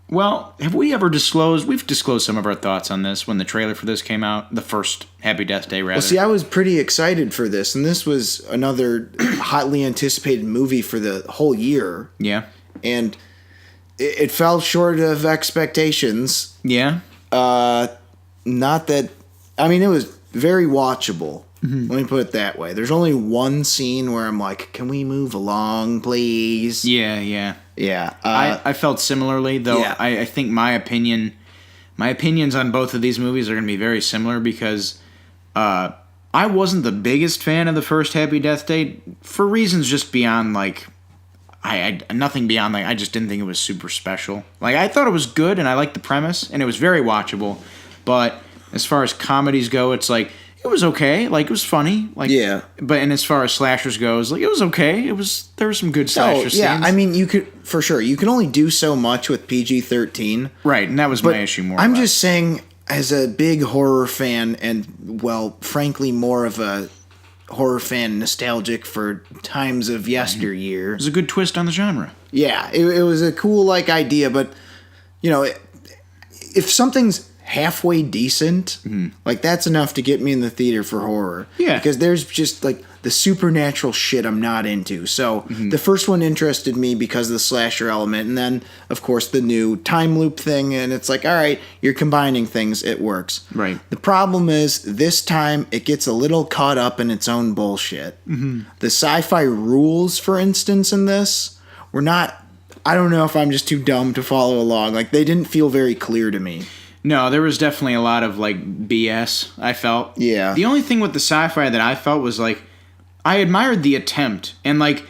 Well, have we ever disclosed... We've disclosed some of our thoughts on this when the trailer for this came out. The first Happy Death Day, rather. Well, see, I was pretty excited for this, and this was another hotly anticipated movie for the whole year. Yeah. And it fell short of expectations. Yeah. Not that... I mean, it was very watchable. Mm-hmm. Let me put it that way. There's only one scene where I'm like, can we move along, please? Yeah. I felt similarly, though. Yeah. I think my opinions on both of these movies are going to be very similar because I wasn't the biggest fan of the first Happy Death Day for reasons just beyond, like, nothing beyond, like, I just didn't think it was super special. Like, I thought it was good, and I liked the premise, and it was very watchable, but as far as comedies go, it's like, it was okay. Like, it was funny. Like, yeah. But and as far as slashers goes, like, it was okay. There were some good slasher scenes. I mean, you could, for sure, you can only do so much with PG-13. Right, and that was my issue more. I'm just saying, as a big horror fan, and, well, frankly, more of a horror fan nostalgic for times of yesteryear. It was a good twist on the genre. Yeah, it was a cool, like, idea, but, you know, if something's halfway decent, like, that's enough to get me in the theater for horror. Yeah. Because there's just, like, the supernatural shit I'm not into. So, the first one interested me because of the slasher element, and then, of course, the new time loop thing, and it's like, all right, you're combining things, it works. Right. The problem is, this time, it gets a little caught up in its own bullshit. The sci-fi rules, for instance, in this, were not... I don't know if I'm just too dumb to follow along. Like, they didn't feel very clear to me. No, there was definitely a lot of, like, BS, I felt. Yeah. The only thing with the sci-fi that I felt was, like, I admired the attempt. And, like,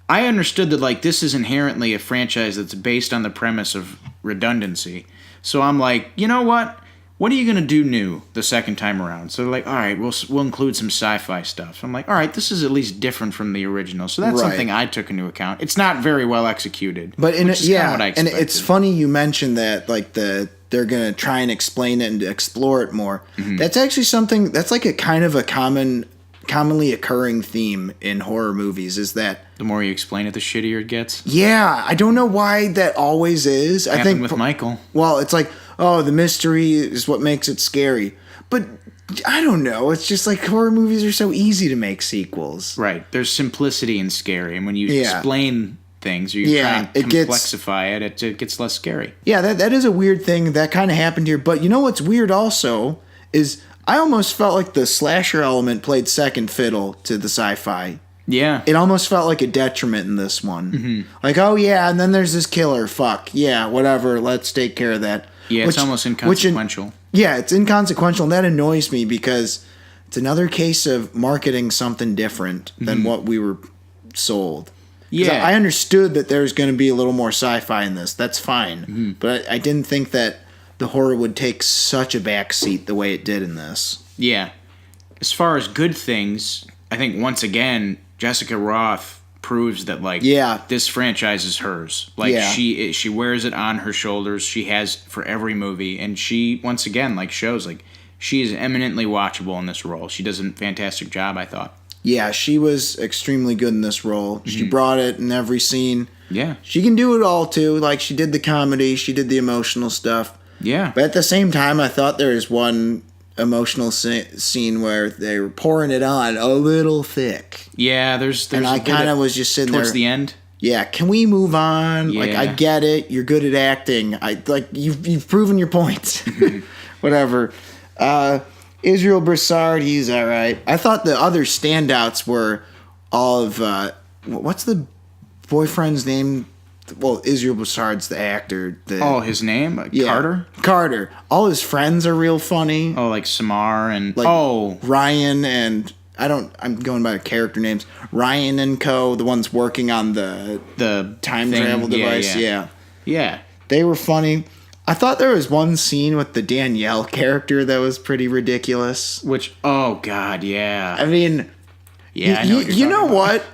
I understood that, like, this is inherently a franchise that's based on the premise of redundancy. So I'm like, you know what? What are you going to do new the second time around? So they're like, all right, we'll include some sci-fi stuff. I'm like, all right, this is at least different from the original. So that's something I took into account. It's not very well executed. But in which is kind of what I expected. And it's funny you mentioned that, like, they're going to try and explain it and explore it more. That's actually something that's like a kind of a commonly occurring theme in horror movies, is that the more you explain it, the shittier it gets. Yeah, I don't know why that always is. I think with Michael. Well, it's like, oh, the mystery is what makes it scary. But I don't know. It's just like horror movies are so easy to make sequels. Right. There's simplicity in scary, and when you explain things or you try and complexify it gets less scary. Yeah, that is a weird thing. That kind of happened here. But you know what's weird also is I almost felt like the slasher element played second fiddle to the sci-fi. Yeah. It almost felt like a detriment in this one. Like, oh yeah, and then there's this killer. Fuck. Yeah, whatever. Let's take care of that. Yeah, it's almost inconsequential. It's inconsequential, and that annoys me because it's another case of marketing something different than what we were sold. Yeah. I understood that there's going to be a little more sci-fi in this. That's fine. But I didn't think that the horror would take such a backseat the way it did in this. Yeah. As far as good things, I think once again, Jessica Roth proves that, like, this franchise is hers. Like, she wears it on her shoulders. She has for every movie. And she, once again, like, shows, like, she is eminently watchable in this role. She does a fantastic job, I thought. Yeah, she was extremely good in this role. She brought it in every scene. Yeah. She can do it all, too. Like, she did the comedy. She did the emotional stuff. Yeah. But at the same time, I thought there was one emotional scene where they were pouring it on a little thick. Yeah, there's and I kind of was just sitting towards there. The end. Yeah, can we move on? Yeah. Like, I get it. You're good at acting. You've proven your point. Whatever. Israel Broussard, he's all right. I thought the other standouts were all of what's the boyfriend's name? Well, Israel Broussard's the actor. His name? Carter? Carter. All his friends are real funny. Oh, like Samar and... Ryan and... I'm going by the character names. Ryan and Co., the ones working on the time travel device. Yeah. They were funny. I thought there was one scene with the Danielle character that was pretty ridiculous. Which, oh god, yeah. I mean, yeah, I know what you know what?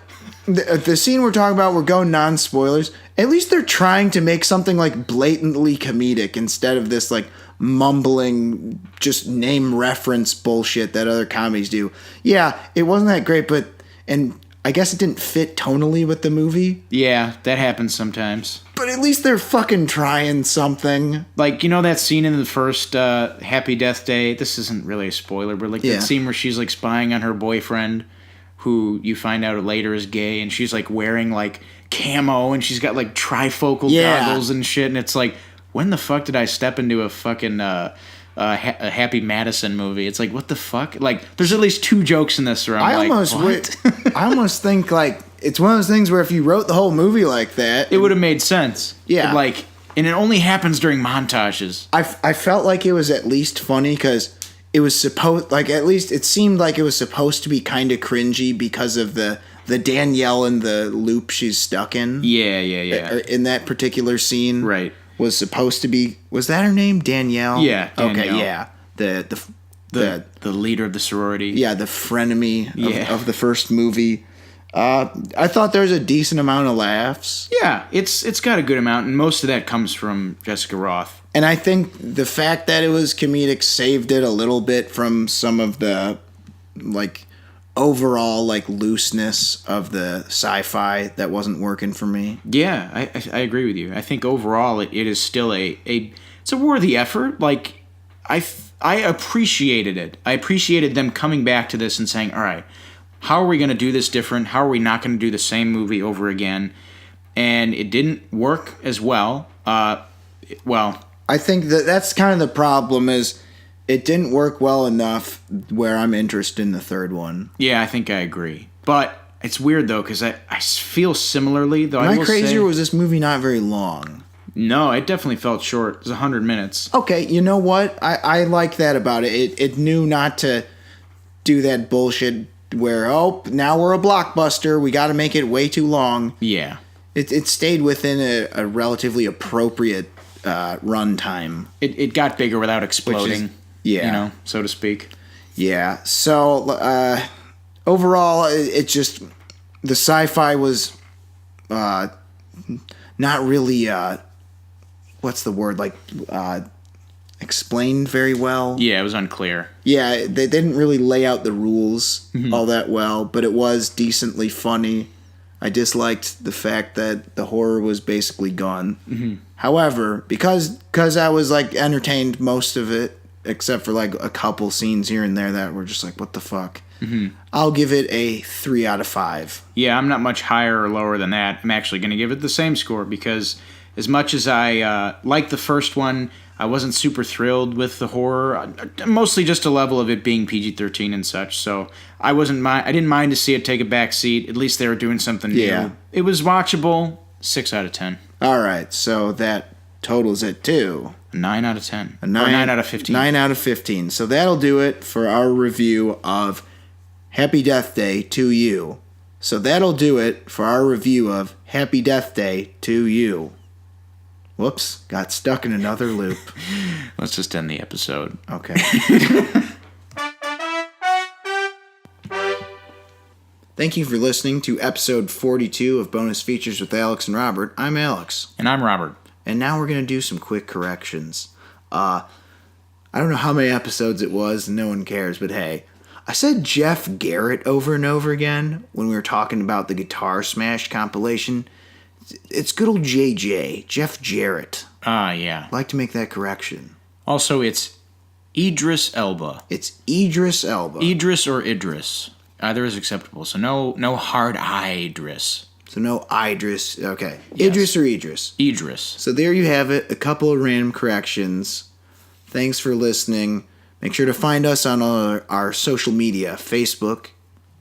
The scene we're talking about, we're going non-spoilers. At least they're trying to make something like blatantly comedic instead of this like mumbling, just name reference bullshit that other comedies do. Yeah, it wasn't that great, and I guess it didn't fit tonally with the movie. Yeah, that happens sometimes. But at least they're fucking trying something. Like, you know that scene in the first Happy Death Day? This isn't really a spoiler, but like that scene where she's like spying on her boyfriend, who you find out later is gay, and she's like wearing like camo, and she's got like trifocal goggles and shit, and it's like, when the fuck did I step into a fucking a Happy Madison movie? It's like, what the fuck? Like, there's at least 2 jokes in this where I'm what? I almost think like it's one of those things where if you wrote the whole movie like that, it would have made sense. Yeah, like, and it only happens during montages. I felt like it was at least funny because it was supposed, like, at least it seemed like it was supposed to be kind of cringy because of the Danielle and the loop she's stuck in. Yeah. In that particular scene, right. Was supposed to be, was that her name? Danielle? Yeah, Danielle. Okay, yeah. The leader of the sorority. Yeah, the frenemy of the first movie. I thought there was a decent amount of laughs. Yeah, it's got a good amount, and most of that comes from Jessica Roth. And I think the fact that it was comedic saved it a little bit from some of the, like, overall, like, looseness of the sci-fi that wasn't working for me. Yeah, I agree with you. I think overall it is still it's a worthy effort. Like, I appreciated it. I appreciated them coming back to this and saying, all right, how are we going to do this different? How are we not going to do the same movie over again? And it didn't work as well. I think that's kind of the problem is it didn't work well enough where I'm interested in the third one. Yeah, I think I agree. But it's weird, though, because I feel similarly, though. Am I crazy, or was this movie not very long? No, it definitely felt short. It was 100 minutes. Okay, you know what? I like that about it. It knew not to do that bullshit where, now we're a blockbuster. We got to make it way too long. Yeah. It stayed within a relatively appropriate run time. It got bigger without exploding. So to speak. Yeah. So overall, it just the sci-fi was not really what's the word, like explained very well. Yeah, it was unclear. Yeah, they didn't really lay out the rules all that well, but it was decently funny. I disliked the fact that the horror was basically gone. Mm-hmm. However, because I was like entertained most of it, except for like a couple scenes here and there that were just like, what the fuck? Mm-hmm. I'll give it a 3 out of 5. Yeah, I'm not much higher or lower than that. I'm actually going to give it the same score because as much as I liked the first one, I wasn't super thrilled with the horror. Mostly just a level of it being PG-13 and such. So I didn't mind to see it take a back seat. At least they were doing something new. It was watchable. 6 out of 10. All right, so that totals it to 9 out of 10. A 9 out of 15. 9 out of 15. So that'll do it for our review of Happy Death Day to You. So that'll do it for our review of Happy Death Day to You. Whoops, got stuck in another loop. Let's just end the episode. Okay. Thank you for listening to episode 42 of Bonus Features with Alex and Robert. I'm Alex. And I'm Robert. And now we're going to do some quick corrections. I don't know how many episodes it was, and no one cares, but hey. I said Jeff Garrett over and over again when we were talking about the Guitar Smash compilation. It's good old JJ, Jeff Jarrett. Yeah. I'd like to make that correction. Also, it's Idris Elba. It's Idris Elba. Idris or Idris. Either is acceptable. So no hard Idris. So no Idris. Okay. Yes. Idris or Idris? Idris. So there you have it. A couple of random corrections. Thanks for listening. Make sure to find us on all our social media. Facebook,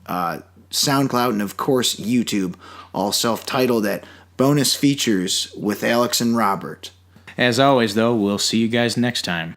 SoundCloud, and of course YouTube. All self-titled at Bonus Features with Alex and Robert. As always, though, we'll see you guys next time.